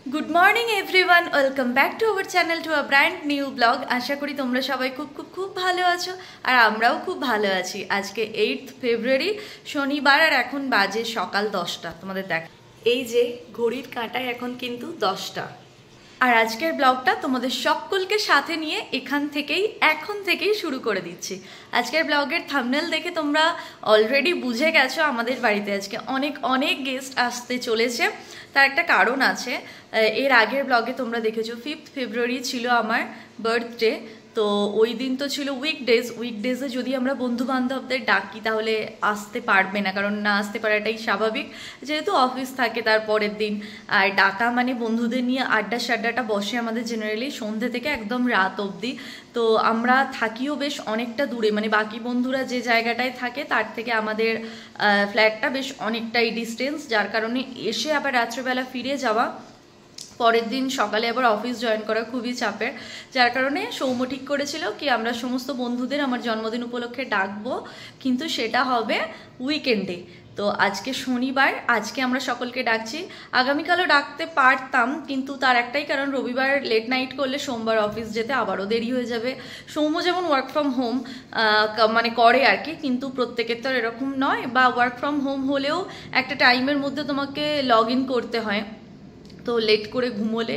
Good morning everyone, welcome back to our channel to a brand new blog. আশা করি তোমরা সবাই খুব খুব খুব ভালো আছো আর আমরাও খুব ভালো আছি। আজকে 8 ফেব্রুয়ারি শনিবার আর এখন বাজে সকাল 10টা। তোমাদের দেখ এই যে ঘড়ির কাঁটায় এখন কিন্তু 10টা। আর আজকের ব্লগটা তোমাদের সকলকে সাথে নিয়ে এখন থেকেই শুরু করে দিচ্ছি। আজকের ব্লগের থাম্বনেল দেখে তোমরা অলরেডি বুঝে গেছো আমাদের বাড়িতে আজকে অনেক অনেক গেস্ট আসতে চলেছে। তার একটা কারণ আছে। এর আগের ব্লগে তোমরা দেখেছো 5 ফেব্রুয়ারি ছিল আমার বার্থডে। তো ওই দিন তো ছিল উইকডেজে যদি আমরা বন্ধু বান্ধবদের ডাকি তাহলে আসতে পারবে না, কারণ না আসতে পারাটাই স্বাভাবিক, যেহেতু অফিস থাকে তার পরের দিন। আর ডাকা মানে বন্ধুদের নিয়ে আড্ডাটা বসে আমাদের জেনারেলি সন্ধ্যে থেকে একদম রাত অবধি। তো আমরা থাকিও বেশ অনেকটা দূরে, মানে বাকি বন্ধুরা যে জায়গাটায় থাকে তার থেকে আমাদের ফ্ল্যাটটা বেশ অনেকটাই ডিস্টেন্স, যার কারণে এসে আবার রাত্রেবেলা ফিরে যাওয়া, পরের দিন সকালে আবার অফিস জয়েন করা খুবই চাপের। যার কারণে সৌম্য ঠিক করেছিল কি আমরা সমস্ত বন্ধুদের আমার জন্মদিন উপলক্ষে ডাকবো, কিন্তু সেটা হবে উইকেন্ডে। তো আজকে শনিবার, আজকে আমরা সকলকে ডাকছি। আগামীকালও ডাকতে পারতাম, কিন্তু তার একটাই কারণ, রবিবার লেট নাইট করলে সোমবার অফিস যেতে আবারও দেরি হয়ে যাবে। সৌম্য যেমন ওয়ার্ক ফ্রম হোম মানে করে আর কি, কিন্তু প্রত্যেকের তো এরকম নয়, বা ওয়ার্ক ফ্রম হোম হলেও একটা টাইমের মধ্যে তোমাকে লগ ইন করতে হয়। তো লেট করে ঘুমোলে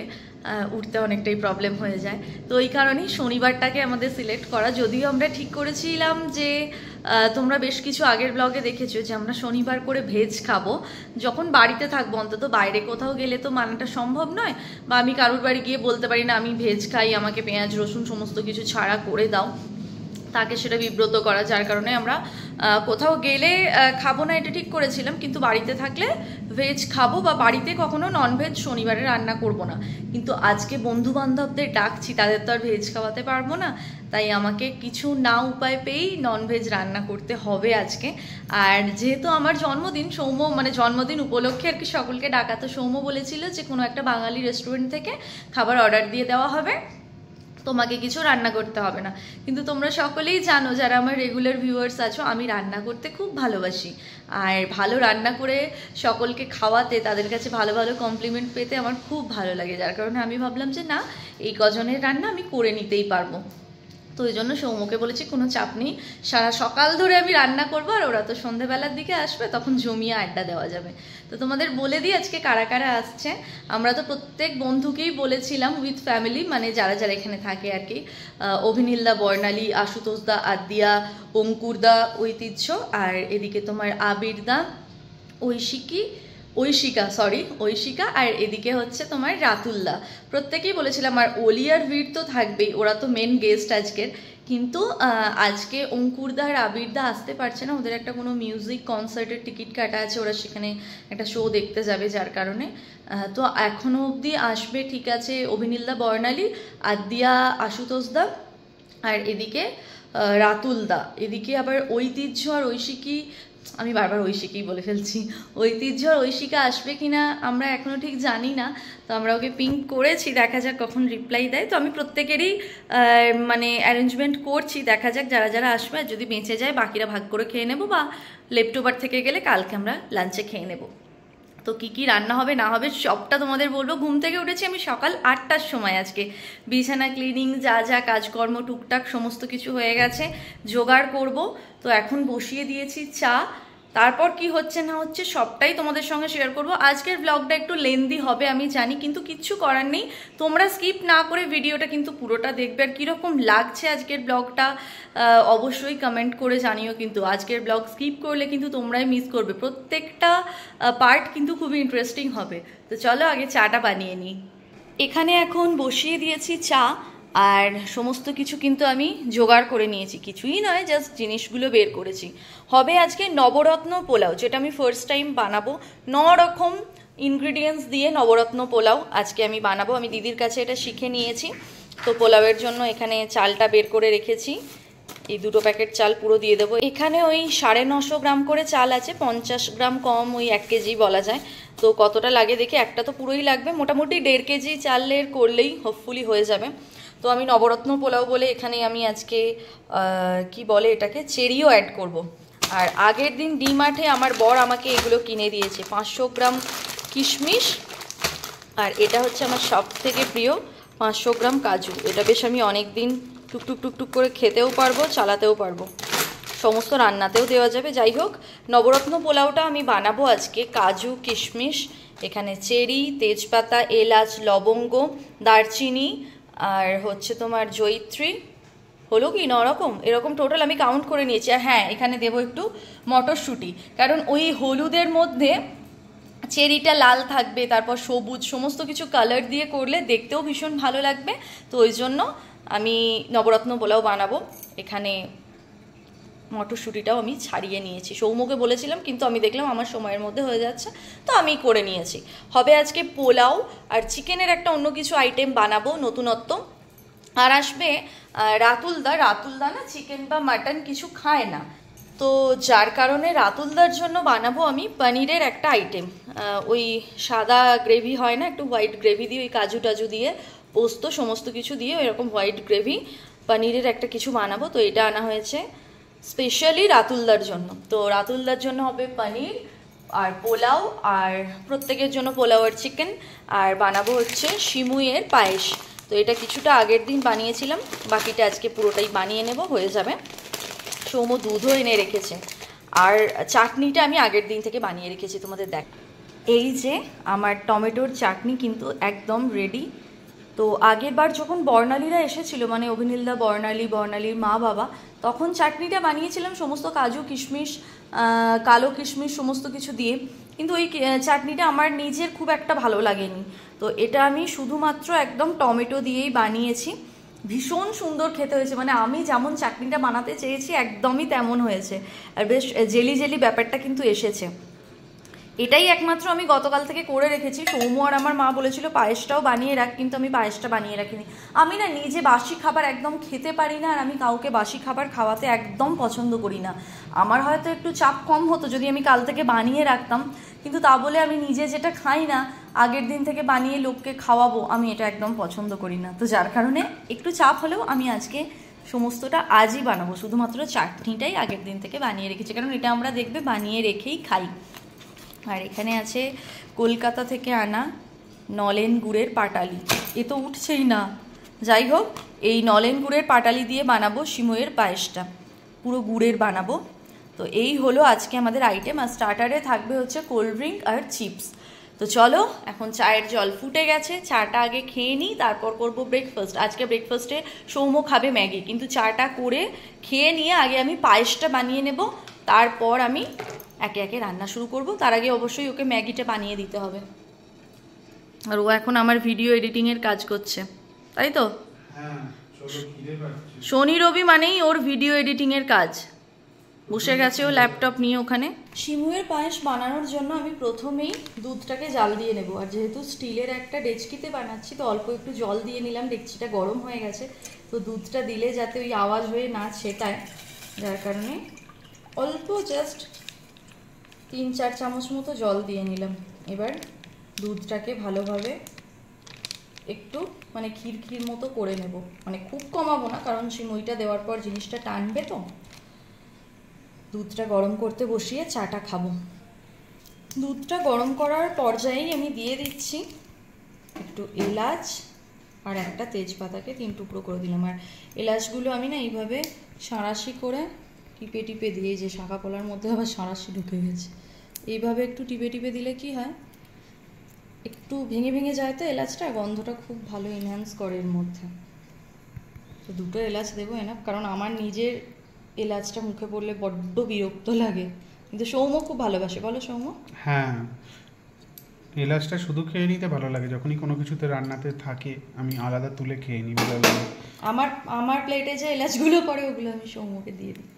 উঠতে অনেকটাই প্রবলেম হয়ে যায়। তো এই কারণেই শনিবারটাকে আমাদের সিলেক্ট করা। যদিও আমরা ঠিক করেছিলাম যে তোমরা বেশ কিছু আগের ব্লগে দেখেছো যে আমরা শনিবার করে ভেজ খাবো যখন বাড়িতে থাকবো। অন্তত বাইরে কোথাও গেলে তো মানাটা সম্ভব নয়, বা আমি কারোর বাড়ি গিয়ে বলতে পারি না আমি ভেজ খাই, আমাকে পেঁয়াজ রসুন সমস্ত কিছু ছাড়া করে দাও, তাকে সেটা বিব্রত করা। যার কারণে আমরা কোথাও গেলে খাবো না এটা ঠিক করেছিলাম, কিন্তু বাড়িতে থাকলে ভেজ খাবো, বা বাড়িতে কখনো ননভেজ শনিবারে রান্না করব না। কিন্তু আজকে বন্ধু বান্ধবদের ডাকছি, তাদের তো আর ভেজ খাওয়াতে পারবো না, তাই আমাকে কিছু না উপায় পেয়েই ননভেজ রান্না করতে হবে আজকে। আর যেহেতু আমার জন্মদিন, সৌম্য মানে জন্মদিন উপলক্ষে আর কি সকলকে ডাকা, তো সৌম্য বলেছিল যে কোনো একটা বাঙালি রেস্টুরেন্ট থেকে খাবার অর্ডার দিয়ে দেওয়া হবে, তোমাকে কিছু রান্না করতে হবে না। কিন্তু তোমরা সকলেই জানো, যারা আমার রেগুলার ভিউয়ার্স আছো, আমি রান্না করতে খুব ভালোবাসি। আর ভালো রান্না করে সকলকে খাওয়াতে, তাদের কাছে ভালো ভালো কমপ্লিমেন্ট পেতে আমার খুব ভালো লাগে। যার কারণে আমি ভাবলাম যে না, এই কজনের রান্না আমি করে নিতেই পারবো। তো ওই জন্য সৌম্যকে বলেছি কোনো চাপ নেই, সারা সকাল ধরে আমি রান্না করবো, আর ওরা তো সন্ধ্যেবেলার দিকে আসবে, তখন জমিয়ে আড্ডা দেওয়া যাবে। তো তোমাদের বলে দিই আজকে কারা কারা আসছে। আমরা তো প্রত্যেক বন্ধুকেই বলেছিলাম উইথ ফ্যামিলি, মানে যারা যারা এখানে থাকে আর কি। অভিনীলদা, বর্ণালী, আশুতোষদা, আদ্যা, অঙ্কুরদা, ঐতিহ্য, আর এদিকে তোমার আবিরদা, ঐশিকা, আর এদিকে হচ্ছে তোমার রাতুলদা। প্রত্যেকেই বলেছিলাম, আর অলি আর বীর তো থাকবেই, ওরা তো মেন গেস্ট আজকের। কিন্তু আজকে অঙ্কুরদা আর আবিরদা আসতে পারছে না, ওদের একটা কোনো মিউজিক কনসার্টের টিকিট কাটা আছে, ওরা সেখানে একটা শো দেখতে যাবে, যার কারণে তো এখনও অবধি আসবে ঠিক আছে অভিনীলদা, বর্ণালী, আদ্যা, আশুতোষদা, আর এদিকে রাতুলদা। এদিকে আবার ঐতিহ্য আর ঐশিকী, আমি বারবার ঐশিকেই বলে ফেলছি, ঐতিহ্য আর ঐশিকা আসবে কিনা আমরা এখনও ঠিক জানি না। তো আমরা ওকে পিঙ্ক করেছি, দেখা যাক কখন রিপ্লাই দেয়। তো আমি প্রত্যেকেরই মানে অ্যারেঞ্জমেন্ট করছি, দেখা যাক যারা যারা আসবে, আর যদি বেঁচে যায় বাকিরা ভাগ করে খেয়ে নেবো, বা লেফট ওভার থেকে গেলে কালকে আমরা লাঞ্চে খেয়ে নেবো। তো কি কি রান্না হবে না হবে সবটা তোমাদের বলবো। ঘুম থেকে উঠেছি আমি সকাল 8টার সময়। আজকে বিছানা ক্লিনিং, যা যা কাজকর্ম টুকটাক সমস্ত কিছু হয়ে গেছে, জোগাড় করব। তো এখন বসিয়ে দিয়েছি চা, তারপর কি হচ্ছে না হচ্ছে সবটাই তোমাদের সঙ্গে শেয়ার করব। আজকের ব্লগটা একটু লেন্দি হবে আমি জানি, কিন্তু কিচ্ছু করার নেই। তোমরা স্কিপ না করে ভিডিওটা কিন্তু পুরোটা দেখবে। আর কীরকম লাগছে আজকের ব্লগটা অবশ্যই কমেন্ট করে জানিও। কিন্তু আজকের ব্লগ স্কিপ করলে কিন্তু তোমরাই মিস করবে, প্রত্যেকটা পার্ট কিন্তু খুবই ইন্টারেস্টিং হবে। তো চলো আগে চাটা বানিয়ে নিই। এখানে এখন বসিয়ে দিয়েছি চা, আর সমস্ত কিছু কিন্তু আমি জোগাড় করে নিয়েছি, কিছুই নয় জাস্ট জিনিসগুলো বের করেছি। হবে আজকে নবরত্ন পোলাও, যেটা আমি ফার্স্ট টাইম বানাবো। 9 রকম ইনগ্রিডিয়েন্টস দিয়ে নবরত্ন পোলাও আজকে আমি বানাবো। আমি দিদির কাছে এটা শিখে নিয়েছি। তো পোলাওয়ের জন্য এখানে চালটা বের করে রেখেছি, এই 2 প্যাকেট চাল পুরো দিয়ে দেবো। এখানে ওই 950 গ্রাম করে চাল আছে, 50 গ্রাম কম, ওই 1 কেজি বলা যায়। তো কতটা লাগে দেখে, একটা তো পুরোই লাগবে, মোটামুটি 1.5 কেজি চালের করলেই হোপফুলি হয়ে যাবে। তো আমি নবরত্ন পোলাও বলে এখানে আমি আজকে কি বলে এটাকে, চেরিও অ্যাড করব। আর আগের দিন ডিমার্টে আমার বর আমাকে এগুলো কিনে দিয়েছে, 500 গ্রাম কিশমিশ, আর এটা হচ্ছে আমার সব থেকে প্রিয় 500 গ্রাম কাজু। এটা বেশ আমি অনেক দিন টুকটুক টুকটুক করে খেতেও পারবো, চালাতেও পারবো, সমস্ত রান্নাতেও দেওয়া যাবে। যাই হোক, নবরত্ন পোলাওটা আমি বানাবো আজকে কাজু, কিশমিশ, এখানে চেরি, তেজপাতা, এলাচ, লবঙ্গ, দারচিনি আর হচ্ছে তোমার জয়িত্রী, হলো কি এরকম টোটাল আমি কাউন্ট করে নিয়েছি। আর হ্যাঁ, এখানে দেবো একটু মটরশুঁটি, কারণ ওই হলুদের মধ্যে চেরিটা লাল থাকবে, তারপর সবুজ, সমস্ত কিছু কালার দিয়ে করলে দেখতেও ভীষণ ভালো লাগবে। তো ওই জন্য আমি নবরত্ন পোলাও বানাবো। এখানে মটরশুঁটিটাও আমি ছাড়িয়ে নিয়েছি, সৌম্যকে বলেছিলাম কিন্তু আমি দেখলাম আমার সময়ের মধ্যে হয়ে যাচ্ছে, তো আমি করে নিয়েছি। হবে আজকে পোলাও আর চিকেনের একটা অন্য কিছু আইটেম বানাবো, নতুনত্ব। আর আসবে রাতুলদা না চিকেন বা মাটন কিছু খায় না, তো যার কারণে রাতুলদার জন্য বানাবো আমি পনিরের একটা আইটেম। ওই সাদা গ্রেভি হয় না, একটু হোয়াইট গ্রেভি দিয়ে, ওই কাজু টাজু দিয়ে, পোস্ত সমস্ত কিছু দিয়ে এরকম হোয়াইট গ্রেভি পনিরের একটা কিছু বানাবো। তো এটা আনা হয়েছে স্পেশালি রাতুলদার জন্য। তো রাতুলদার জন্য হবে পনির আর পোলাও, আর প্রত্যেকের জন্য পোলাও আর চিকেন। আর বানাবো হচ্ছে সিমুইয়ের পায়েস। তো এটা কিছুটা আগের দিন বানিয়েছিলাম, বাকিটা আজকে পুরোটাই বানিয়ে নেব, হয়ে যাবে। সৌম্য দুধও এনে রেখেছে, আর চাটনিটা আমি আগের দিন থেকে বানিয়ে রেখেছি, তোমাদের দেখ। এই যে আমার টমেটোর চাটনি কিন্তু একদম রেডি। তো আগের বার যখন বর্ণালীরা এসেছিল, মানে অভিনীলদা, বর্ণালীর মা বাবা, তখন চাটনিটা বানিয়েছিলাম সমস্ত কাজু, কিশমিশ, কালো কিশমিশ সমস্ত কিছু দিয়ে, কিন্তু ওই চাটনিটা আমার নিজের খুব একটা ভালো লাগেনি। তো এটা আমি শুধুমাত্র একদম টমেটো দিয়েই বানিয়েছি, ভীষণ সুন্দর খেতে হয়েছে। মানে আমি যেমন চাটনিটা বানাতে চেয়েছি একদমই তেমন হয়েছে, আর বেশ জেলি জেলি ব্যাপারটা কিন্তু এসেছে। এটাই একমাত্র আমি গতকাল থেকে করে রেখেছি। সৌম্য আর আমার মা বলেছিল পায়েসটাও বানিয়ে রাখ, কিন্তু আমি পায়েসটা বানিয়ে রাখিনি। আমি না নিজে বাসি খাবার একদম খেতে পারি না, আর আমি কাউকে বাসি খাবার খাওয়াতে একদম পছন্দ করি না। আমার হয়তো একটু চাপ কম হতো যদি আমি কাল থেকে বানিয়ে রাখতাম, কিন্তু তা বলে আমি নিজে যেটা খাই না আগের দিন থেকে বানিয়ে লোককে খাওয়াবো, আমি এটা একদম পছন্দ করি না। তো যার কারণে একটু চাপ হলেও আমি আজকে সমস্তটা আজই বানাবো, শুধুমাত্র চাটনিটাই আগের দিন থেকে বানিয়ে রেখেছি, কারণ এটা আমরা দেখবে বানিয়ে রেখেই খাই। আর এখানে আছে কলকাতা থেকে আনা নলেন গুড়ের পাটালি, এ তো উঠছেই না। যাই হোক, এই নলেন গুড়ের পাটালি দিয়ে বানাবো সিমুইয়ের পায়েসটা, পুরো গুড়ের বানাবো। তো এই হলো আজকে আমাদের আইটেম। আর স্টার্টারে থাকবে হচ্ছে কোল্ড ড্রিঙ্ক আর চিপস। তো চলো, এখন চায়ের জল ফুটে গেছে, চাটা আগে খেয়ে নিই, তারপর করব ব্রেকফাস্ট। আজকে ব্রেকফাস্টে সৌম্য খাবে ম্যাগি, কিন্তু চাটা করে খেয়ে নিয়ে আগে আমি পায়েসটা বানিয়ে নেব, তারপর আমি একে একে রান্না শুরু করব। তার আগে অবশ্যই ওকে ম্যাগিটা বানিয়ে দিতে হবে। আর ও এখন আমার ভিডিও এডিটিংয়ের কাজ করছে, তাই তো? শনি রবি মানেই ওর ভিডিও এডিটিংয়ের কাজ, বসে গেছে ও ল্যাপটপ নিয়ে ওখানে। সিমুইয়ের পায়েস বানানোর জন্য আমি প্রথমেই দুধটাকে জাল দিয়ে নেব। আর যেহেতু স্টিলের একটা ডেচকিতে বানাচ্ছি, তো অল্প একটু জল দিয়ে নিলাম, ডেচকিটা গরম হয়ে গেছে। তো দুধটা দিলে যাতে ওই আওয়াজ হয়ে না ছেটায়, যার কারণে অল্প জাস্ট 3-4 চামচ মতো জল দিয়ে নিলাম। এবার দুধটাকে ভালোভাবে একটু মানে ক্ষীর মতো করে নেব, মানে খুব কমাবো না, কারণ সিমুইটা দেওয়ার পর জিনিসটা টানবে। তো দুধটা গরম করতে বসিয়ে চাটা খাবো। দুধটা গরম করার পর্যায়েই আমি দিয়ে দিচ্ছি একটু এলাচ আর একটা তেজপাতাকে 3 টুকরো করে দিলাম। আর এলাচগুলো আমি না এইভাবে সাঁড়াশি করে টিপে টিপে দিয়ে, যে শাঁখা পোলার মধ্যে আবার সাঁড়াশি ঢুকে গেছে, এইভাবে একটু টিপে টিপে দিলে কি হয়, একটু ভেঙে ভেঙে যায়, তো এলাচটা গন্ধটা খুব ভালো এনহ্যান্স করে এর মধ্যে। তো 2টো এলাচ দেবো এনাফ, কারণ আমার নিজের এলাচটা মুখে পড়লে বড্ড বিরক্ত লাগে, কিন্তু সৌম্য খুব ভালোবাসে। বলো সৌম্য? হ্যাঁ, এলাচটা শুধু খেয়ে নিতে ভালো লাগে, যখনই কোনো কিছুতে রান্নাতে থাকে আমি আলাদা তুলে খেয়ে নিই ভালো লাগে। আমার প্লেটে যে এলাচগুলো পড়ে ওগুলো আমি সৌম্যকে দিয়ে দিই।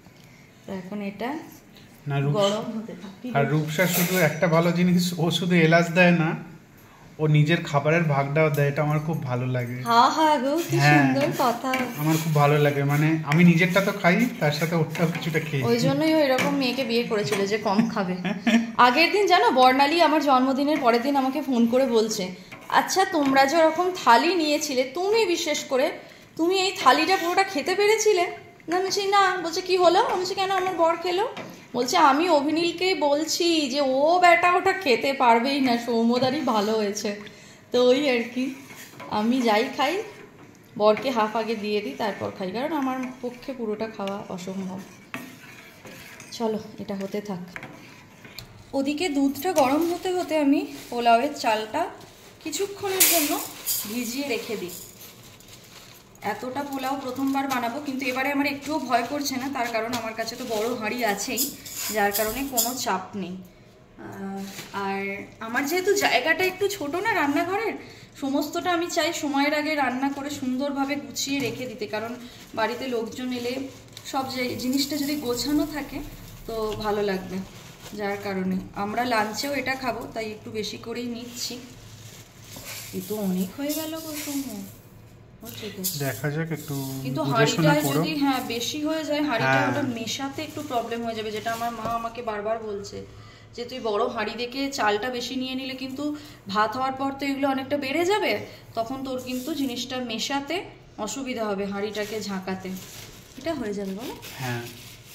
তো এখন এটা না গরম হতে থাকে। আর রূপসা শুধু একটা ভালো জিনিস, ও শুধু এলাচ দেয় না, ও নিজের খাবারের ভাগটাও দেয়, এটা আমার খুব ভালো লাগে। হ্যাঁ হ্যাঁ গো, কি সুন্দর কথা। আমার খুব ভালো লাগে, মানে আমি নিজেরটা তো খাই, তার সাথে ওরটাও কিছুটা খেয়ে। ওই জন্যই ও এরকম মেয়েকে বিয়ে করেছিল যে কম খাবে। আগের দিন জানো, বর্ণালী আমার জন্মদিনের পরের দিন আমাকে ফোন করে বলছে, আচ্ছা তোমরা যে ওরকম থালি নিয়েছিলে, তুমি বিশেষ করে তুমি এই থালিটা পুরোটা খেতে পেরেছিলে? না বলছি না। বলছে কি হলো? আমি বলছি কেন, আমার বর খেলো। বলছে আমি অভিনীলকেই বলছি যে ও বেটা ওটা খেতে পারবেই না, সৌম্যদারই ভালো হয়েছে। তো তো ওই আর কি, আমি যাই খাই বরকে হাফ আগে দিয়ে দিই, তারপর খাই, কারণ আমার পক্ষে পুরোটা খাওয়া অসম্ভব। চলো এটা হতে থাক। ওদিকে দুধটা গরম হতে হতে আমি পোলাওয়ের চালটা কিছুক্ষণের জন্য ভিজিয়ে রেখে দিই। এতটা পোলাও প্রথমবার বানাবো, কিন্তু এবারে আমার একটুও ভয় করছে না, তার কারণ আমার কাছে তো বড় হাঁড়ি আছেই, যার কারণে কোনো চাপ নেই। আর আমার যেহেতু জায়গাটা একটু ছোট না রান্নাঘরের, সমস্তটা আমি চাই সময়ের আগে রান্না করে সুন্দরভাবে গুছিয়ে রেখে দিতে, কারণ বাড়িতে লোকজন এলে সব জিনিসটা যদি গোছানো থাকে তো ভালো লাগবে। যার কারণে আমরা লাঞ্চেও এটা খাবো, তাই একটু বেশি করেই নিচ্ছি। এ তো অনেক হয়ে গেল গো সময়, দেখা যাক একটু, কিন্তু হাঁড়িটা যদি বেশি হয়ে যায়, হাঁড়িটা ওটা মেশাতে একটু প্রবলেম হয়ে যাবে, যেটা আমার মা আমাকে বারবার বলছে যে তুই বড় হাঁড়ি দেখে চালটা বেশি নিয়ে নিলে কিন্তু ভাত হওয়ার পর তো এগুলো অনেকটা বেড়ে যাবে, তখন তোর কিন্তু জিনিসটা মেশাতে অসুবিধা হবে, হাঁড়িটাকে ঝাঁকাতে। এটা হয়ে যাবে বলো? হ্যাঁ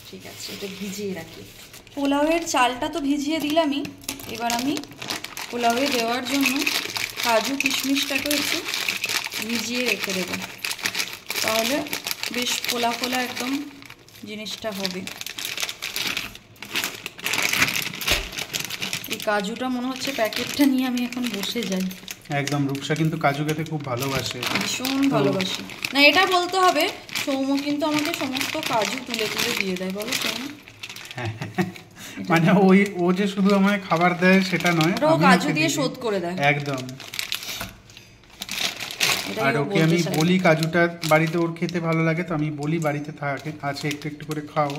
ঠিক আছে, এটা ভিজিয়ে রাখি। পোলাওয়ের চালটা তো ভিজিয়ে দিলামই, এবার আমি পোলাওয়ে দেওয়ার জন্য কাজু কিশমিশটাকেও একটু ভিজিয়ে রেখে দেবো, তাহলে বেশ ফোলা ফোলা একদম জিনিসটা হবে। এই কাজুটা মনে হচ্ছে প্যাকেটটা নিয়ে আমি এখন বসে যাই। একদম, রূপসা কিন্তু কাজু খেতে খুব ভালোবাসে, ভীষণ ভালোবাসি। না এটা বলতে হবে, সৌম কিন্তু আমাকে সমস্ত কাজু তুলে তুলে দিয়ে দেয়, বলো সৌম? মানে ও যে শুধু আমায় খাবার দেয় সেটা নয়, ও কাজু দিয়ে শোধ করে দেয় একদম। আর ওকে আমি বলি কাজুটা বাড়িতে ওর খেতে ভালো লাগে, তো আমি বলি বাড়িতে থাকে আছে একটু একটু করে খাও,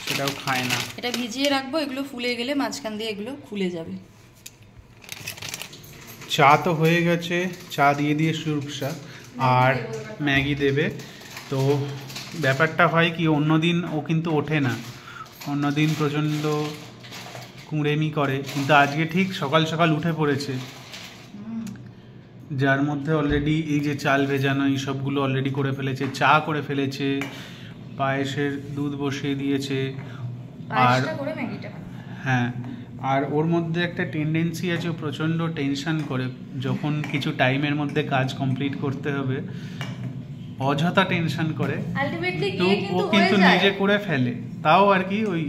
সেটাও খায় না। এটা ভিজিয়ে রাখবো, এগুলো ফুলে গেলে মাঝখান দিয়ে এগুলো খুলে যাবে। চা তো হয়ে গেছে, চা দিয়ে দিয়ে রূপসা আর ম্যাগি দেবে। তো ব্যাপারটা হয় কি, অন্যদিন ও কিন্তু ওঠে না, অন্যদিন প্রচণ্ড কুঁড়েমি করে, কিন্তু আজকে ঠিক সকাল সকাল উঠে পড়েছে, যার মধ্যে অলরেডি এই যে চাল ভেজানো এই সবগুলো অলরেডি করে ফেলেছে, চা করে ফেলেছে, পায়েসের দুধ বসিয়ে দিয়েছে। আর হ্যাঁ, আর ওর মধ্যে একটা টেন্ডেন্সি আছে, ও প্রচণ্ড টেনশন করে যখন কিছু টাইমের মধ্যে কাজ কমপ্লিট করতে হবে, অযথা টেনশন করে, তো ও কিন্তু নিজে করে ফেলে, তাও আর কি ওই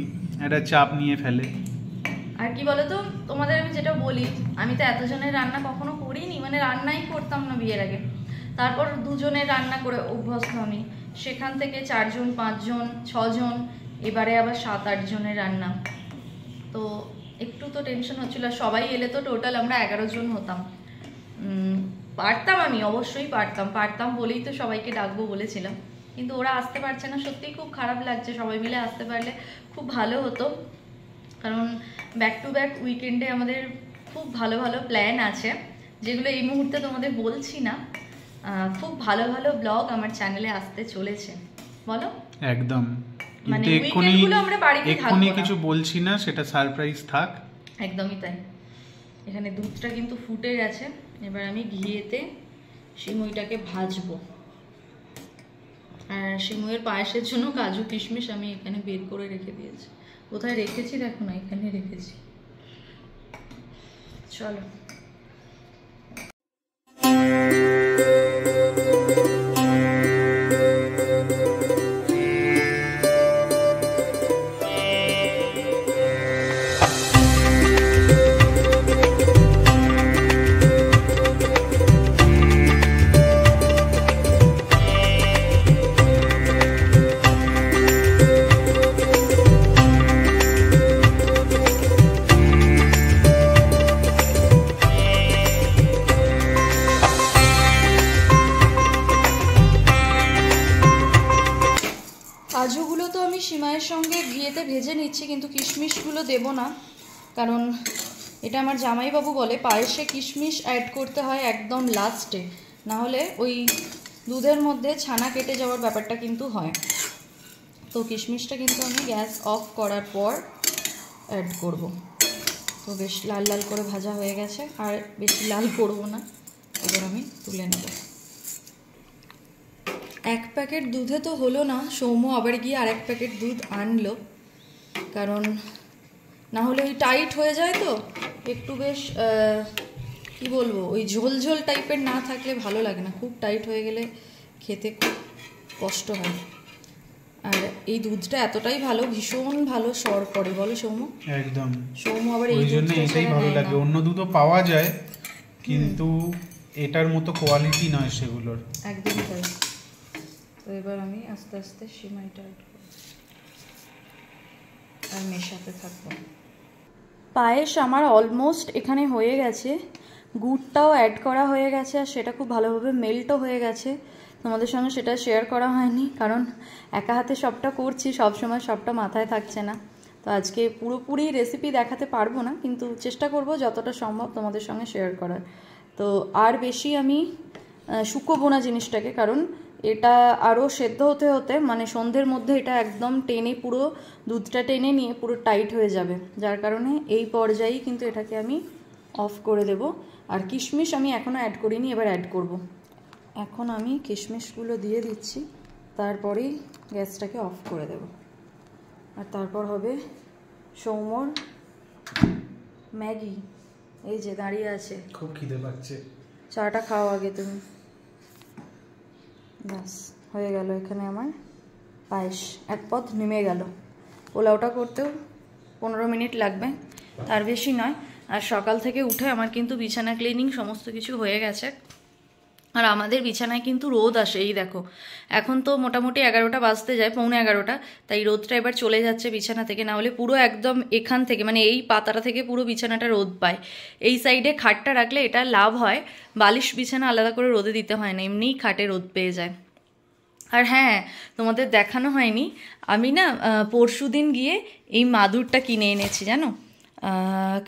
একটা চাপ নিয়ে ফেলে। আর কি বলতো, তোমাদের আমি যেটা বলি, আমি তো এতজনের রান্না কখনো করিনি, মানে রান্নাই করতাম না বিয়ের আগে, তারপর দুজনের রান্না করে অভ্যস্ত আমি, সেখান থেকে 4 জন 5 জন 6 জন, এবারে আবার 7-8 জনের রান্না, তো একটু তো টেনশন হচ্ছিল। সবাই এলে তো টোটাল আমরা 11 জন হতাম। পারতাম, আমি অবশ্যই পারতাম বলেই তো সবাইকে ডাকবো বলেছিলাম, কিন্তু ওরা আসতে পারছে না, সত্যিই খুব খারাপ লাগছে। সবাই মিলে আসতে পারলে খুব ভালো হতো, কারণ ব্যাক টু ব্যাক উইকেন্ডে আমাদের খুব ভালো ভালো প্ল্যান আছে, যেগুলো এই মুহূর্তে তোমাদের বলছি না। খুব ভালো ভালো ব্লগ আমার চ্যানেলে আসতে চলেছে, বলো? একদম, মানে উইকেন্ডগুলো আমরা বাড়িতে থাকবো না, কিছু বলছি না, সেটা সারপ্রাইজ থাক। একদমই তাই। এখানে দুধটা কিন্তু ফুটে গেছে, এবার আমি ঘিয়েতে সিমুইটাকে ভাজবো। আর সিমুইয়ের পায়েসের জন্য কাজু কিশমিশ আমি এখানে বের করে রেখে দিয়েছি। কোথায় রেখেছি দেখো না, এখানে রেখেছি। চলো কাজুগুলো তো আমি সিমাইয়ের সঙ্গে ঘিয়েতে ভেজে নিচ্ছি, কিন্তু কিশমিশগুলো দেব না, কারণ এটা আমার জামাইবাবু বলে পায়েসে কিশমিশ অ্যাড করতে হয় একদম লাস্টে, না হলে ওই দুধের মধ্যে ছানা কেটে যাওয়ার ব্যাপারটা কিন্তু হয়। তো কিশমিশটা কিন্তু আমি গ্যাস অফ করার পর অ্যাড করব। তো বেশ লাল লাল করে ভাজা হয়ে গেছে, আর বেশি লাল করব না, এবার আমি তুলে নেব। 1 প্যাকেট দুধে তো হলো না, সৌম্য আবার গিয়ে আর 1 প্যাকেট দুধ আনলো, কারণ না হলে ওই টাইট হয়ে যায়, তো একটু বেশ কি বলবো, ওই ঝোল ঝোল টাইপের না থাকলে ভালো লাগে না, খুব টাইট হয়ে গেলে খেতে খুব কষ্ট হয়। আর এই দুধটা এতটাই ভালো, ভীষণ ভালো সর করে, বলো সৌম্য? একদম। সৌম্য আবার এই জন্য এটাই ভালো লাগে। অন্য দুধও পাওয়া যায় কিন্তু এটার মতো কোয়ালিটি নয় সেগুলোর। একদমই তাই। তো এবার আমি আস্তে আস্তে সিমাইটা অ্যাড করব আর মেশাতে থাকবো। পায়েস আমার অলমোস্ট এখানে হয়ে গেছে, গুড়টাও অ্যাড করা হয়ে গেছে আর সেটা খুব ভালোভাবে মেল্টও হয়ে গেছে। তোমাদের সঙ্গে সেটা শেয়ার করা হয়নি কারণ একা হাতে সবটা করছি, সবসময় সবটা মাথায় থাকছে না। তো আজকে পুরোপুরি রেসিপি দেখাতে পারবো না, কিন্তু চেষ্টা করব যতটা সম্ভব তোমাদের সঙ্গে শেয়ার করার। তো আর বেশি আমি শুকোবো না জিনিসটাকে, কারণ এটা আরও সেদ্ধ হতে হতে মানে সন্ধ্যের মধ্যে এটা একদম টেনে, পুরো দুধটা টেনে নিয়ে পুরো টাইট হয়ে যাবে, যার কারণে এই পর্যায়েই কিন্তু এটাকে আমি অফ করে দেব। আর কিশমিশ আমি এখনও অ্যাড করিনি, এবার অ্যাড করব। এখন আমি কিশমিশগুলো দিয়ে দিচ্ছি, তারপরেই গ্যাসটাকে অফ করে দেব। আর তারপর হবে সৌম্যর ম্যাগি, এই যে দাঁড়িয়ে আছে। খুব খিদে পাচ্ছে, চাটা খাও আগে তুমি। ব্যাস হয়ে গেল এখানে আমার পায়েস, এক পথ নেমে গেল। পোলাওটা করতেও 15 মিনিট লাগবে, তার বেশি নয়। আর সকাল থেকে উঠে আমার কিন্তু বিছানা ক্লিনিং সমস্ত কিছু হয়ে গেছে। আর আমাদের বিছানায় কিন্তু রোদ আসে, এই দেখো এখন তো মোটামুটি 11টা বাজতে যায়, 11:15, তাই রোদটা এবার চলে যাচ্ছে বিছানা থেকে, না হলে পুরো একদম এখান থেকে মানে এই পাতাটা থেকে পুরো বিছানাটা রোদ পায়। এই সাইডে খাটটা রাখলে এটা লাভ হয়, বালিশ বিছানা আলাদা করে রোদে দিতে হয় না, এমনিই খাটে রোদ পেয়ে যায়। আর হ্যাঁ, তোমাদের দেখানো হয়নি, আমি না পরশুদিন গিয়ে এই মাদুরটা কিনে এনেছি জানো,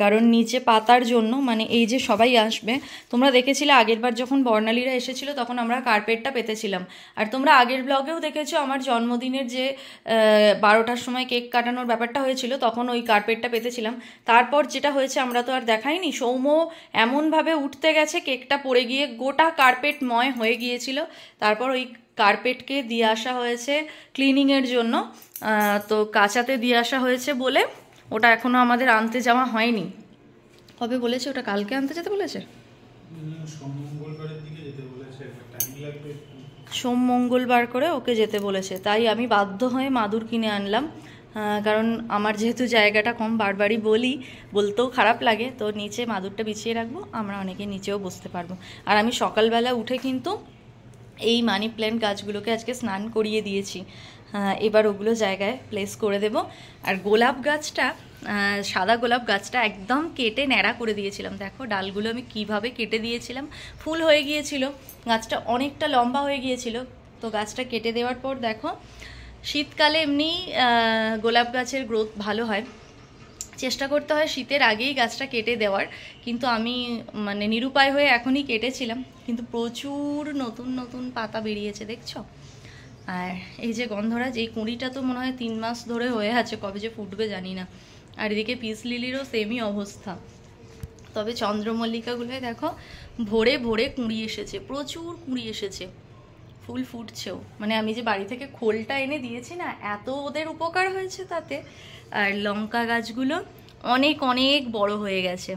কারণ নিচে পাতার জন্য, মানে এই যে সবাই আসবে, তোমরা দেখেছিলে আগেরবার যখন বর্ণালীরা এসেছিল তখন আমরা কার্পেটটা পেতেছিলাম। আর তোমরা আগের ব্লগেও দেখেছো আমার জন্মদিনের যে 12টার সময় কেক কাটানোর ব্যাপারটা হয়েছিল, তখন ওই কার্পেটটা পেতেছিলাম। তারপর যেটা হয়েছে আমরা তো আর দেখাইনি, সৌম্য এমনভাবে উঠতে গেছে কেকটা পড়ে গিয়ে গোটা কার্পেটময় হয়ে গিয়েছিল। তারপর ওই কার্পেটকে দিয়ে আসা হয়েছে ক্লিনিংয়ের জন্য, তো কাঁচাতে দিয়ে আসা হয়েছে বলে ওটা এখনো আমাদের আনতে যাওয়া হয়নি। কবে বলেছে ওটা? কালকে আনতে যেতে বলেছে, সোম মঙ্গলবার করে ওকে যেতে বলেছে। তাই আমি বাধ্য হয়ে মাদুর কিনে আনলাম, কারণ আমার যেহেতু জায়গাটা কম, বারবারই বলতেও খারাপ লাগে, তো নিচে মাদুরটা বিছিয়ে রাখবো, আমরা অনেকে নিচেও বসতে পারবো। আর আমি সকালবেলা উঠে কিন্তু এই মানি প্ল্যান্ট গাছগুলোকে আজকে স্নান করিয়ে দিয়েছি, এবার ওগুলো জায়গায় প্লেস করে দেব। আর গোলাপ গাছটা, সাদা গোলাপ গাছটা একদম কেটে ন্যাড়া করে দিয়েছিলাম, দেখো ডালগুলো আমি কিভাবে কেটে দিয়েছিলাম, ফুল হয়ে গিয়েছিল, গাছটা অনেকটা লম্বা হয়ে গিয়েছিল। তো গাছটা কেটে দেওয়ার পর দেখো, শীতকালে এমনি গোলাপ গাছের গ্রোথ ভালো হয়, চেষ্টা করতে হয় শীতের আগেই গাছটা কেটে দেওয়ার, কিন্তু আমি মানে নিরুপায় হয়ে এখনই কেটেছিলাম। কিন্তু প্রচুর নতুন নতুন পাতা বেরিয়েছে দেখছো। আর এই যে গন্ধরাজ, এই কুঁড়িটা তো মনে হয় 3 মাস ধরে হয়ে আছে, কবে যে ফুটবে জানি না। আর এদিকে পিস লিলিরও সেমই অবস্থা। তবে চন্দ্রমল্লিকাগুলোয় দেখো ভরে ভরে কুঁড়ি এসেছে, প্রচুর কুঁড়ি এসেছে, ফুল ফুটছেও। মানে আমি যে বাড়ি থেকে খোলটা এনে দিয়েছি না, এত ওদের উপকার হয়েছে তাতে। আর লঙ্কা গাছগুলো অনেক অনেক বড় হয়ে গেছে,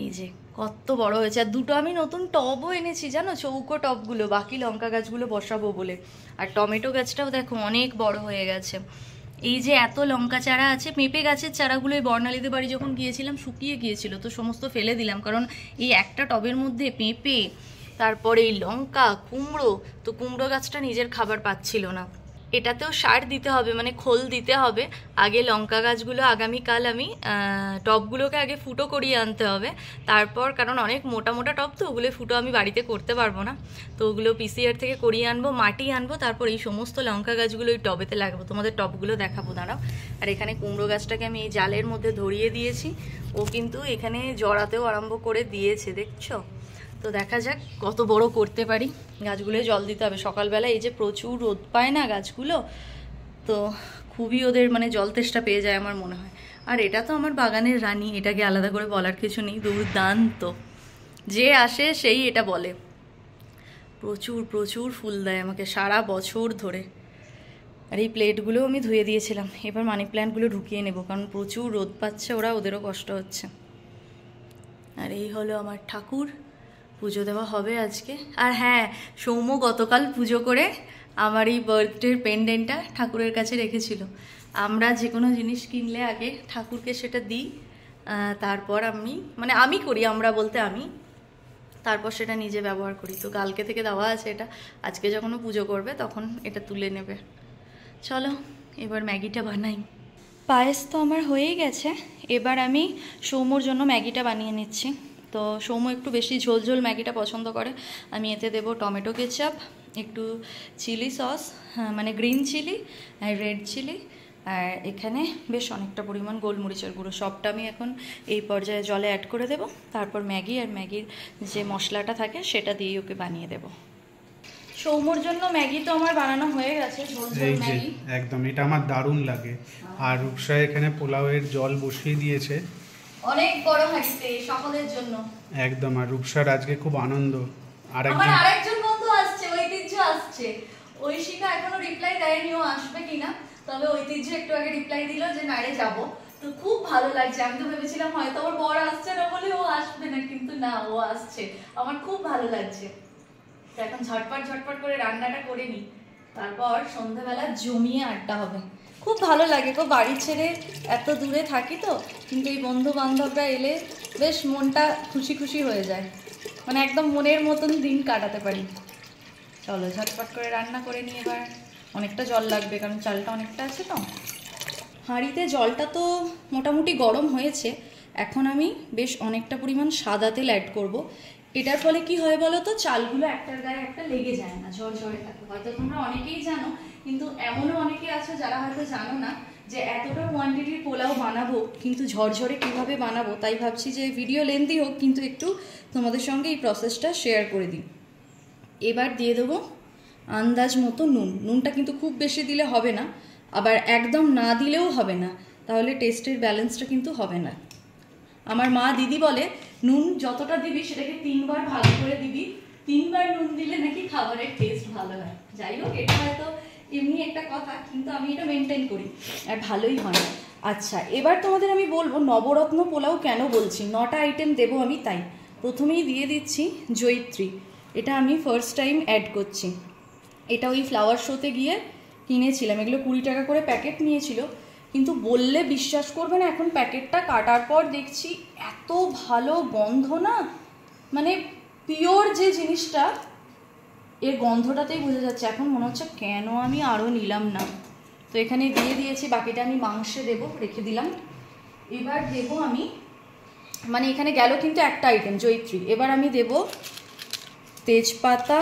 এই যে কত বড় হয়েছে। আর দুটো আমি নতুন টবও এনেছি জানো, চৌকো টবগুলো, বাকি লঙ্কা গাছগুলো বসাবো বলে। আর টমেটো গাছটাও দেখো অনেক বড় হয়ে গেছে। এই যে এত লঙ্কা চারা আছে, পেঁপে গাছের চারাগুলো এই বর্ণালীদের বাড়ি যখন গিয়েছিলাম শুকিয়ে গিয়েছিল, তো সমস্ত ফেলে দিলাম, কারণ এই একটা টবের মধ্যে পেঁপে, তারপরে এই লঙ্কা, কুমড়ো, তো কুমড়ো গাছটা নিজের খাবার পাচ্ছিল না। এটাতেও সার দিতে হবে, মানে খোল দিতে হবে। আগে লঙ্কা গাছগুলো আগামীকাল আমি টবগুলোকে আগে ফুটো করিয়ে আনতে হবে, তারপর, কারণ অনেক মোটা মোটা টব তো, ওগুলো ফুটো আমি বাড়িতে করতে পারবো না, তো ওগুলো পিসিআর থেকে করিয়ে আনবো, মাটি আনবো, তারপর এই সমস্ত লঙ্কা গাছগুলো ওই টবেতে লাগাবো। তোমাদের টবগুলো দেখাবো দাঁড়াও। আর এখানে কুমড়ো গাছটাকে আমি এই জালের মধ্যে ধরিয়ে দিয়েছি, ও কিন্তু এখানে জড়াতেও আরম্ভ করে দিয়েছে দেখছো। তো দেখা যাক কত বড় করতে পারি। গাছগুলো জল দিতে হবে সকালবেলা, এই যে প্রচুর রোদ পায় না গাছগুলো, তো খুবই ওদের মানে জল তেষ্টা পেয়ে যায় আমার মনে হয়। আর এটা তো আমার বাগানের রানী, এটাকে আলাদা করে বলার কিছু নেই, দুর্দান্ত, যে আসে সেই এটা বলে। প্রচুর প্রচুর ফুল দেয় আমাকে সারা বছর ধরে। আর এই প্লেটগুলো আমি ধুয়ে দিয়েছিলাম, এবার মানি প্ল্যান্টগুলো ঢুকিয়ে নেব, কারণ প্রচুর রোদ পাচ্ছে ওরা, ওদেরও কষ্ট হচ্ছে। আর এই হলো আমার ঠাকুর, পুজো দেওয়া হবে আজকে। আর হ্যাঁ, সৌম্য গতকাল পুজো করে আমার এই বার্থডের পেন্ডেন্টটা ঠাকুরের কাছে রেখেছিল। আমরা যে কোনো জিনিস কিনলে আগে ঠাকুরকে সেটা দিই, তারপর আমি করি, আমরা বলতে আমি, তারপর সেটা নিজে ব্যবহার করি। তো কালকে থেকে দেওয়া আছে এটা, আজকে যখন পুজো করবে তখন এটা তুলে নেবে। চলো এবার ম্যাগিটা বানাই। পায়েস তো আমার হয়েই গেছে, এবার আমি সৌম্যর জন্য ম্যাগিটা বানিয়ে নিচ্ছি। তো সৌম্য একটু বেশি ঝোল ঝোল ম্যাগিটা পছন্দ করে। আমি এতে দেবো টমেটো কেচাপ, একটু চিলি সস, মানে গ্রিন চিলি আর রেড চিলি, আর এখানে বেশ অনেকটা পরিমাণ গোলমরিচের গুঁড়ো। সবটা আমি এখন এই পর্যায়ে জলে অ্যাড করে দেব, তারপর ম্যাগি আর ম্যাগির যে মশলাটা থাকে সেটা দিয়ে ওকে বানিয়ে দেব। সৌম্যর জন্য ম্যাগি তো আমার বানানো হয়ে গেছে, ঝোল ঝোল ম্যাগি একদম, এটা আমার দারুণ লাগে। আর রূপসা এখানে পোলাওয়ের জল বসিয়ে দিয়েছে অনেক বড় হাঁড়িতে সকলের জন্য। একদম, আর রূপসার আজকে খুব আনন্দ। আমার আরেকজন বন্ধু আসছে, ঐতিহ্য আসছে। ঐশিকা এখনো রিপ্লাই দেয়নি ও আসবে কিনা, তবে ঐতিহ্য একটু আগে রিপ্লাই দিল যে নারে যাব। তো খুব ভালো লাগছে। আমি তো ভেবেছিলাম হয়তো ওর বর আসছে না বলে ও আসবে না, কিন্তু না, ও আসছে। আমার খুব ভালো লাগছে। তো এখন ঝটপট করে রান্নাটা করে নিই, তারপর সন্ধ্যাবেলা জমিয়ে আড্ডা হবে। খুব ভালো লাগে গো, বাড়ি ছেড়ে এত দূরে থাকি তো, কিন্তু এই বন্ধু বান্ধবরা এলে বেশ মনটা খুশি খুশি হয়ে যায়, মানে একদম মনের মতন দিন কাটাতে পারি। চলো ঝটপট করে রান্না করে নিই এবার। অনেকটা জল লাগবে কারণ চালটা অনেকটা আছে তো। হাঁড়িতে জলটা তো মোটামুটি গরম হয়েছে, এখন আমি বেশ অনেকটা পরিমাণ সাদা তেল অ্যাড করব। এটার ফলে কি হয় বলো তো, চালগুলো একটার গায়ে একটা লেগে যায় না, ঝরঝরে থাকে। হয়তো তোমরা অনেকেই জানো, কিন্তু এমনও অনেকে আছো যারা হয়তো জানো না যে এতটা কোয়ান্টিটির পোলাও বানাবো কিন্তু ঝরঝরে কিভাবে বানাবো। তাই ভাবছি যে ভিডিও লেন্থি হোক কিন্তু একটু তোমাদের সঙ্গে এই প্রসেসটা শেয়ার করে দিই। এবার দিয়ে দেবো আন্দাজ মতো নুন। নুনটা কিন্তু খুব বেশি দিলে হবে না, আবার একদম না দিলেও হবে না, তাহলে টেস্টের ব্যালেন্সটা কিন্তু হবে না। আমার মা দিদি বলে নুন যতটা দিবি সেটাকে 3 বার ভাগ করে দিবি, 3 বার নুন দিলে নাকি খাবারের টেস্ট ভালো হয়। যাই হোক, এটা হয়তো এমনি একটা কথা, কিন্তু আমি এটা মেনটেন করি আর ভালোই হয়। আচ্ছা, এবার তোমাদের আমি বলবো নবরত্ন পোলাও কেন বলছি। 9টা আইটেম দেবো আমি, তাই প্রথমেই দিয়ে দিচ্ছি জয়িত্রী। এটা আমি ফার্স্ট টাইম অ্যাড করছি। এটা ওই ফ্লাওয়ার শোতে গিয়ে কিনেছিলাম, এগুলো 20 টাকা করে প্যাকেট নিয়েছিল, কিন্তু বললে বিশ্বাস করবে না, এখন প্যাকেটটা কাটার পর দেখছি এত ভালো গন্ধ না, মানে পিওর যে জিনিসটা, এর গন্ধটাতেই বোঝা যাচ্ছে। এখন মনে হচ্ছে কেন আমি আরও নিলাম না। তো এখানে দিয়ে দিয়েছি, বাকিটা আমি মাংসে দেবো, রেখে দিলাম। এবার দেবো আমি, মানে এখানে গেল কিন্তু একটা আইটেম জয়িত্রী। এবার আমি দেব তেজপাতা,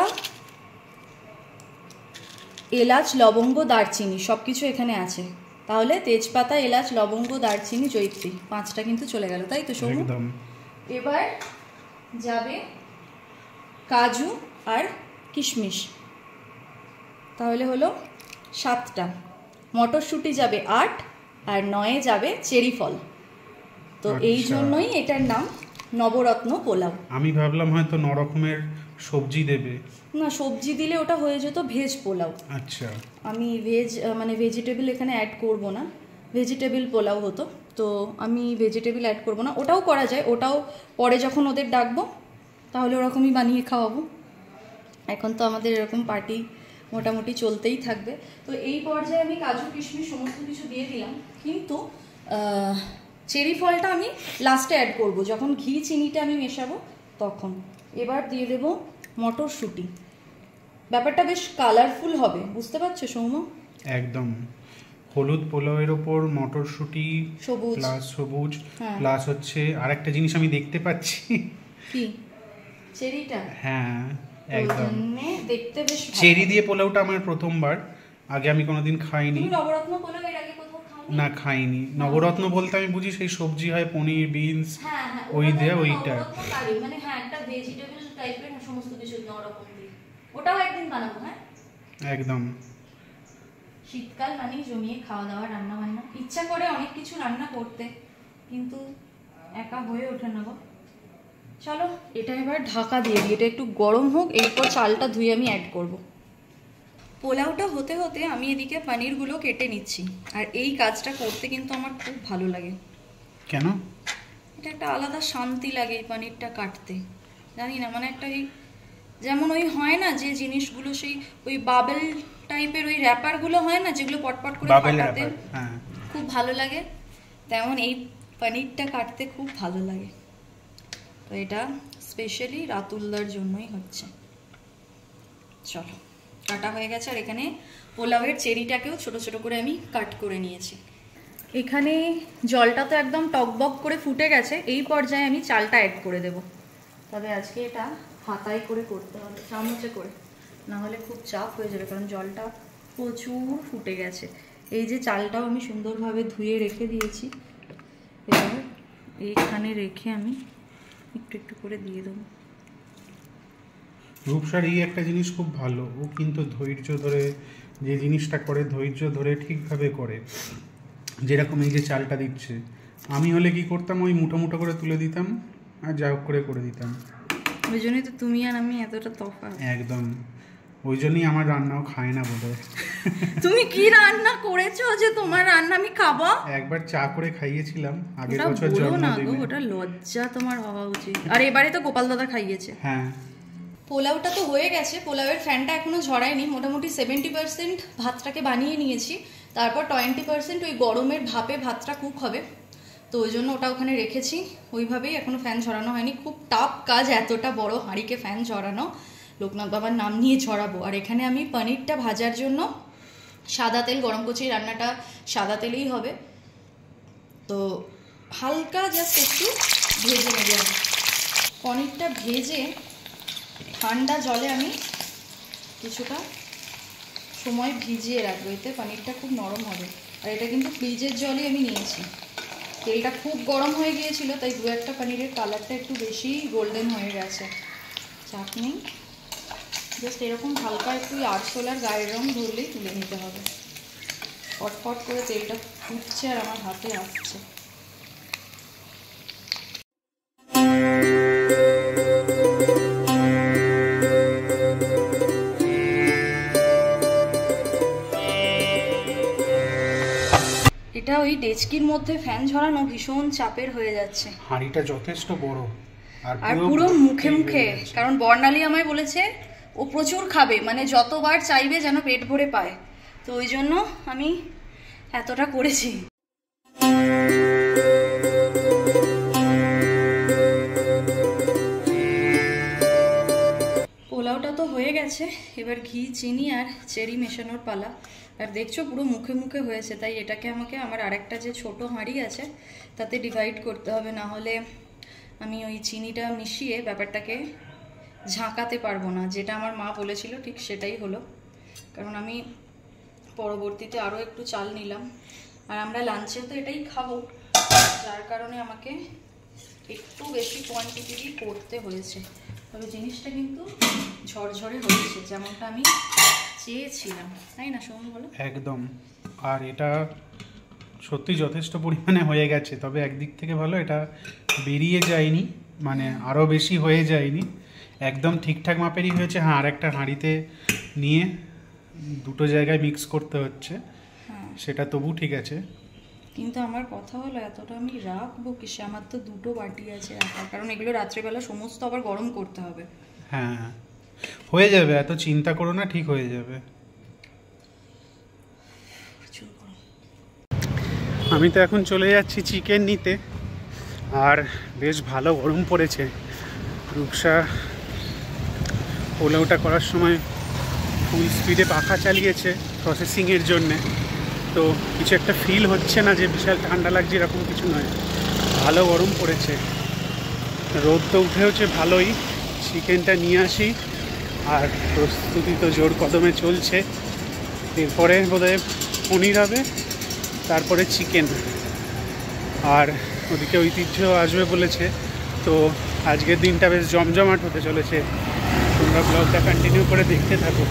এলাচ, লবঙ্গ, দারচিনি, সব কিছু এখানে আছে। তাহলে তেজপাতা, এলাচ, লবঙ্গ, দারচিনি, জয়িত্রী, 5টা কিন্তু চলে গেল, তাই তো সৌম্য? এবার যাবে কাজু আর কিশমিশ, তাহলে হলো 7টা। মটরশুঁটি যাবে 8, আর 9 যাবে চেরি ফল। তো এই জন্যই এটার নাম নবরত্ন পোলাও। আমি ভাবলাম হয়তো 9 রকমের সবজি দেবে। না, সবজি দিলে ওটা হয়ে যেত ভেজ পোলাও। আচ্ছা, আমি ভেজ মানে ভেজিটেবল এখানে অ্যাড করব না, ভেজিটেবল পোলাও হতো। তো আমি ভেজিটেবল অ্যাড করব না, ওটাও করা যায়, ওটাও পরে যখন ওদের ডাকবো তাহলে ওরকমই বানিয়ে খাওয়াবো। এখন তো আমাদের এরকম পার্টি মোটামুটি চলতেই থাকবে। তো এই পর্যায়ে আমি কাজু কিশমিশ সমস্ত কিছু দিয়ে দিলাম, কিন্তু চেরি ফলটা আমি লাস্টে অ্যাড করব, যখন ঘি চিনিটা আমি মেশাবো তখন। এবার দিয়ে দেব মটরশুঁটি। ব্যাপারটা বেশ কালারফুল হবে, বুঝতে পারছো সৌম্য? একদম। হলুদ পোলাওয়ের ওপর মটরশুঁটি সবুজ প্লাস সবুজ প্লাস হচ্ছে আরেকটা জিনিস আমি দেখতে পাচ্ছি, কি চেরিটা? হ্যাঁ একদম, দেখতে বেশ চেরি দিয়ে পোলাওটা আমার প্রথমবার, আগে আমি কোনোদিন খাইনি। তুমি নবরত্ন পোলাও এর আগে কোথাও খাওনি? না, খাইনি। নবরত্ন বলতে আমি বুঝি সেই সবজি হয় পনির, বিনস, ওই দিয়ে ওইটা, মানে হ্যাঁ একটা ভেজিটেবল টাইপের সমস্ত কিছু 9 রকম দিয়ে, ওটাও একদিন বানাবো। হ্যাঁ একদম। শীতকাল মানে জমিয়ে খাওয়া দাওয়া, রান্না বান্না, ইচ্ছা করে অনেক কিছু রান্না করতে, কিন্তু একা হয়ে ওঠে না গো। চলো এটা এবার ঢাকা দিয়ে দিই, এটা একটু গরম হোক, এরপর চালটা ধুয়ে আমি অ্যাড করব। পোলাওটা হতে হতে আমি এদিকে পনিরগুলো কেটে নিচ্ছি, আর এই কাজটা করতে কিন্তু আমার খুব ভালো লাগে। কেন? এটা একটা আলাদা শান্তি লাগে এই পনিরটা কাটতে, জানি না, মানে একটা ওই যেমন ওই হয় না যে জিনিসগুলো সেই ওই বাবেল টাইপের ওই র্যাপারগুলো হয় না যেগুলো পটপট করে কাটাতে খুব ভালো লাগে, তেমন এই পনিরটা কাটতে খুব ভালো লাগে। তো এটা স্পেশালি রাতুলদার জন্যই হচ্ছে। চলো, কাটা হয়ে গেছে। আর এখানে পোলাওয়ের চেরিটাকেও ছোট ছোট করে আমি কাট করে নিয়েছি। এখানে জলটা তো একদম টকবক করে ফুটে গেছে, এই পর্যায়ে আমি চালটা অ্যাড করে দেব। তবে আজকে এটা হাতায় করে করতে হবে, চামচে করে, না হলে খুব চাপ হয়ে যাবে, কারণ জলটা প্রচুর ফুটে গেছে। এই যে চালটাও আমি সুন্দরভাবে ধুয়ে রেখে দিয়েছি, এবার এইখানে রেখে আমি একটু একটু করে দিয়ে দেবো। রূপসার এই একটা জিনিস খুব ভালো, ও কিন্তু ধৈর্য ধরে যে জিনিসটা করে, ধৈর্য ধরে ঠিকভাবে করে। যেরকম এই যে চালটা দিচ্ছে, আমি হলে কি করতাম, ওই মুঠো মুঠো করে তুলে দিতাম আর যা হোক করে দিতাম। ওই জন্যই তো তুমি আর আমি এতটা তফাৎ। একদম, ওই জন্যই আমার রান্নাও খায় না বলে। তুমি কি রান্না করেছো যে তোমার রান্না আমি খাবো? একবার চা করে খাইয়েছিলাম আগের বছর জন্মদিনে। ওটা লজ্জা তোমার হওয়া উচিত। আর এবারে তো গোপাল দাদা খাইয়েছে। হ্যাঁ, পোলাওটা তো হয়ে গেছে, পোলাওয়ের ফ্যানটা এখনো ঝরায়নি। মোটামুটি 70% ভাতটাকে বানিয়ে নিয়েছি, তারপর 20% ওই গরমের ভাপে ভাতটা কুক হবে, তো ওই জন্য ওটা ওখানে রেখেছি ওইভাবেই, এখনো ফ্যান ঝরানো হয়নি। খুব টাফ কাজ এতটা বড় হাঁড়িকে ফ্যান ঝরানো, লোকনাথ বাবার নাম নিয়ে ঝরাবো। আর এখানে আমি পনিরটা ভাজার জন্য সাদা তেল গরম করছি, রান্নাটা সাদা তেলেই হবে, তো হালকা জাস্ট একটু ভেজে নেবে আমি। পনিরটা ভেজে ঠান্ডা জলে আমি কিছুটা সময় ভিজিয়ে রাখবো, এতে পনিরটা খুব নরম হবে। আর এটা কিন্তু ফ্রিজের জলই আমি নিয়েছি। তেলটা খুব গরম হয়ে গিয়েছিল, তাই দু একটা পনিরের কালারটা একটু বেশি গোল্ডেন হয়ে গেছে। চাটনি জাস্ট এরকম হালকা একটু আরশোলার গায়ের রং ধরলেই তুলে নিতে হবে। ফটফট করে তেলটা ফুটছে আর আমার হাতে আসছে। এটা ওই ডেচকির মধ্যে ফ্যান ঝরানো ভীষণ চাপের হয়ে যাচ্ছে। হাঁড়িটা যথেষ্ট বড় আর পুরো মুখে মুখে, কারণ বর্ণালী আমায় বলেছে ও প্রচুর খাবে, মানে যতবার চাইবে যেন পেট ভরে পায়, তো ওই জন্য আমি এতটা করেছি। পোলাওটা তো হয়ে গেছে, এবার ঘি, চিনি আর চেরি মেশানোর পালা। আর দেখছো পুরো মুখে মুখে হয়েছে, তাই এটাকে আমাকে আমার আরেকটা যে ছোট হাঁড়ি আছে তাতে ডিভাইড করতে হবে, না হলে আমি ওই চিনিটা মিশিয়ে ব্যাপারটাকে ঝাঁকাতে পারবো না। যেটা আমার মা বলেছিল ঠিক সেটাই হলো, কারণ আমি পরবর্তীতে আরও একটু চাল নিলাম, আর আমরা লাঞ্চে তো এটাই খাবো, যার কারণে আমাকে একটু বেশি কোয়ান্টিটি করতে হয়েছে। তবে জিনিসটা কিন্তু ঝরঝরে হয়েছে, যেমনটা আমি চেয়েছিলাম, তাই না সৌম্য বলো? একদম। আর এটা সত্যি যথেষ্ট পরিমাণে হয়ে গেছে, তবে একদিক থেকে ভালো, এটা বেরিয়ে যায়নি, মানে আরও বেশি হয়ে যায়নি, একদম ঠিকঠাক মাপেরই হয়েছে। হ্যাঁ, আর একটা হাঁড়িতে নিয়ে দুটো জায়গায় মিক্স করতে হচ্ছে, সেটা তবু ঠিক আছে। কিন্তু আমার কথা হলো এতটা আমি রাখবো কিসে, আমার তো দুটো বাটি আছে রাখার, কারণ এগুলো রাত্রেবেলা সমস্ত আবার গরম করতে হবে। হ্যাঁ, হয়ে যাবে, এত চিন্তা করো না, ঠিক হয়ে যাবে। আমি তো এখন চলে যাচ্ছি চিকেন নিতে, আর বেশ ভালো গরম পড়েছে। রূপসা পোলাওটা করার সময় ফুল স্পিডে পাখা চালিয়েছে প্রসেসিংয়ের জন্যে, তো কিছু একটা ফিল হচ্ছে না যে বিশাল ঠান্ডা লাগছে, এরকম কিছু নয়, ভালো গরম পড়েছে। রোদ তো উঠেওছে ভালোই, চিকেনটা নিয়ে আসি, আর প্রস্তুতি তো জোর কদমে চলছে। এরপরে বোধহয় পনির হবে, তারপরে চিকেন, আর ওদিকে ঐতিহ্য আসবে বলেছে, তো আজকের দিনটা বেশ জমজমাট হতে চলেছে। তোমরা ব্লগটা কন্টিনিউ করে দেখতে থাকো।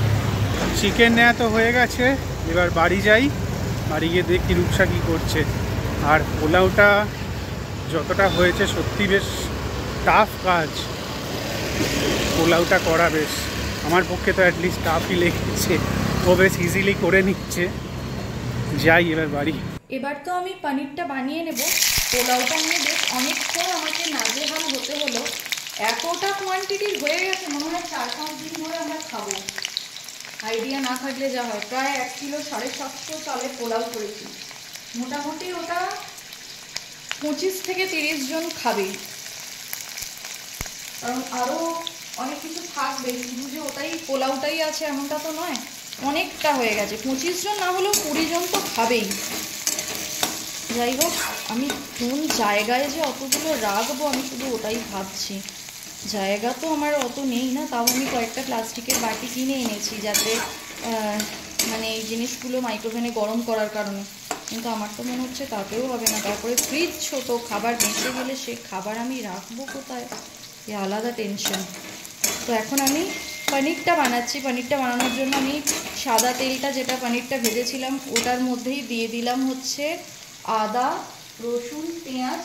চিকেন নেওয়া তো হয়ে গেছে, এবার বাড়ি যাই, বাড়ি গিয়ে দেখি রূপসা কী করছে। আর পোলাওটা যতটা হয়েছে সত্যি বেশ টাফ কাজ, পোলাওটা করা বেশ আমার পক্ষে তো অ্যাটলিস্ট টাফই লেগেছে, ও বেশ ইজিলি করে নিচ্ছে। যাই এবার বাড়ি। এবার তো আমি পনিরটা বানিয়ে নেব। পোলাওটা নিয়ে বেশ অনেকক্ষণ আমাকে নাজেহাল হতে হলো। এতটা কোয়ান্টিটির হয়ে গেছে, মনে হয় 4-5 দিন ধরে আমরা খাবো। আইডিয়া না থাকলে যা হয়, প্রায় 1 কিলো 750 চালের পোলাও করেছি। মোটামুটি ওটা 25 থেকে 30 জন খাবে, কারণ আরও অনেক কিছু থাকবে, শুধু যে ওটাই পোলাওটাই আছে এমনটা তো নয়। অনেকটা হয়ে গেছে, 25 জন না হলেও 20 জন তো খাবেই। যাই হোক, আমি কোন জায়গায় যে অতগুলো রাখবো আমি শুধু ওটাই ভাবছি। জায়গা তো আমার অত নেই না, তাও আমি কয়েকটা প্লাস্টিকের বাটি কিনে এনেছি, যাতে মানে এই জিনিসগুলো মাইক্রোওভেনে গরম করার কারণে। কিন্তু আমার তো মনে হচ্ছে তাতেও হবে না। তারপরে ফ্রিজ ছোট, খাবার বেঁচে গেলে সে খাবার আমি রাখবো কোথায়, এ আলাদা টেনশন। তো এখন আমি পনিরটা বানাচ্ছি। পনিরটা বানানোর জন্য আমি সাদা তেলটা, যেটা পনিরটা ভেজেছিলাম, ওটার মধ্যেই দিয়ে দিলাম হচ্ছে আদা, রসুন, পেঁয়াজ,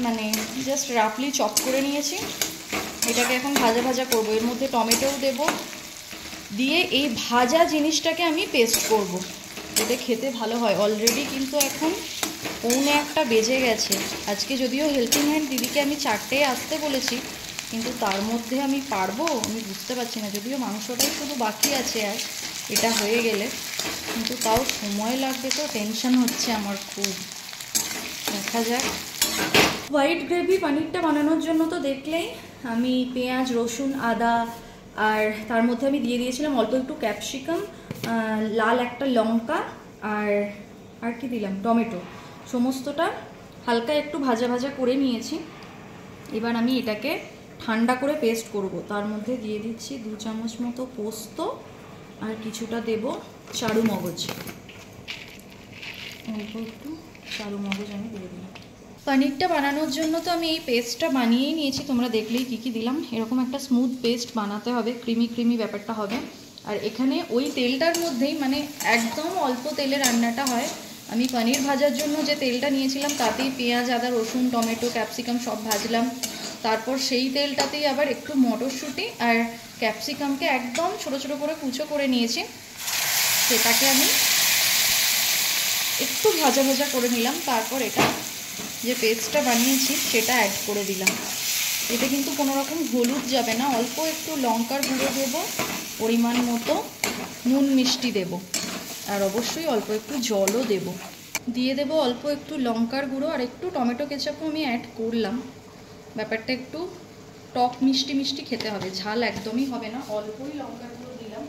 মানে জাস্ট রাফলি চপ করে নিয়েছি। এটাকে এখন ভাজা ভাজা করব। এর মধ্যে টমেটোও দেব, দিয়ে এই ভাজা জিনিসটাকে আমি পেস্ট করব, এতে খেতে ভালো হয়। অলরেডি কিন্তু এখন 1:45 বেজে গেছে। আজকে যদিও হেল্পিং হ্যান্ড দিদিকে আমি 4টেয় আসতে বলেছি, কিন্তু তার মধ্যে আমি পারবো আমি বুঝতে পারছি না। যদিও মাংসটাই শুধু বাকি আছে আর এটা হয়ে গেলে, কিন্তু তাও সময় লাগবে, তো টেনশন হচ্ছে আমার খুব। দেখা যাক। হোয়াইট গ্রেভি পনিরটা বানানোর জন্য তো দেখলেই আমি পেঁয়াজ, রসুন, আদা, আর তার মধ্যে আমি দিয়ে দিয়েছিলাম অল্প একটু ক্যাপসিকাম, লাল একটা লঙ্কা, আর কি দিলাম, টমেটো। সমস্তটা হালকা একটু ভাজা ভাজা করে নিয়েছি। এবার আমি এটাকে ঠান্ডা করে পেস্ট করব। তার মধ্যে দিয়ে দিচ্ছি 2 চামচ মতো পোস্ত, আর কিছুটা দেব চারু মগজ, অল্প একটু চারু মগজ আমি দিয়ে দিলাম। পনিরটা বানানোর জন্য তো আমি এই পেস্টটা বানিয়েই নিয়েছি, তোমরা দেখলেই কী কী দিলাম। এরকম একটা স্মুথ পেস্ট বানাতে হবে, ক্রিমি ক্রিমি ব্যাপারটা হবে। আর এখানে ওই তেলটার মধ্যেই, মানে একদম অল্প তেলে রান্নাটা হয়। আমি পনির ভাজার জন্য যে তেলটা নিয়েছিলাম তাতেই পেঁয়াজ, আদা, রসুন, টমেটো, ক্যাপসিকাম সব ভাজলাম। তারপর সেই তেলটাতেই আবার একটু মটরশুঁটি আর ক্যাপসিকামকে একদম ছোটো ছোটো করে কুচো করে নিয়েছি, সেটাকে আমি একটু ভাজা ভাজা করে নিলাম। তারপর এটা যে পেস্টটা বানিয়েছি সেটা অ্যাড করে দিলাম। এতে কিন্তু কোনো রকম হলুদ যাবে না, অল্প একটু লঙ্কার গুঁড়ো দেবো, পরিমাণ মতো নুন মিষ্টি দেব, আর অবশ্যই অল্প একটু জলও দেব। দিয়ে দেব অল্প একটু লঙ্কার গুঁড়ো, আর একটু টমেটো কেচাপও আমি অ্যাড করলাম। ব্যাপারটা একটু টক মিষ্টি মিষ্টি খেতে হবে, ঝাল একদমই হবে না। অল্পই লঙ্কার গুঁড়ো দিলাম,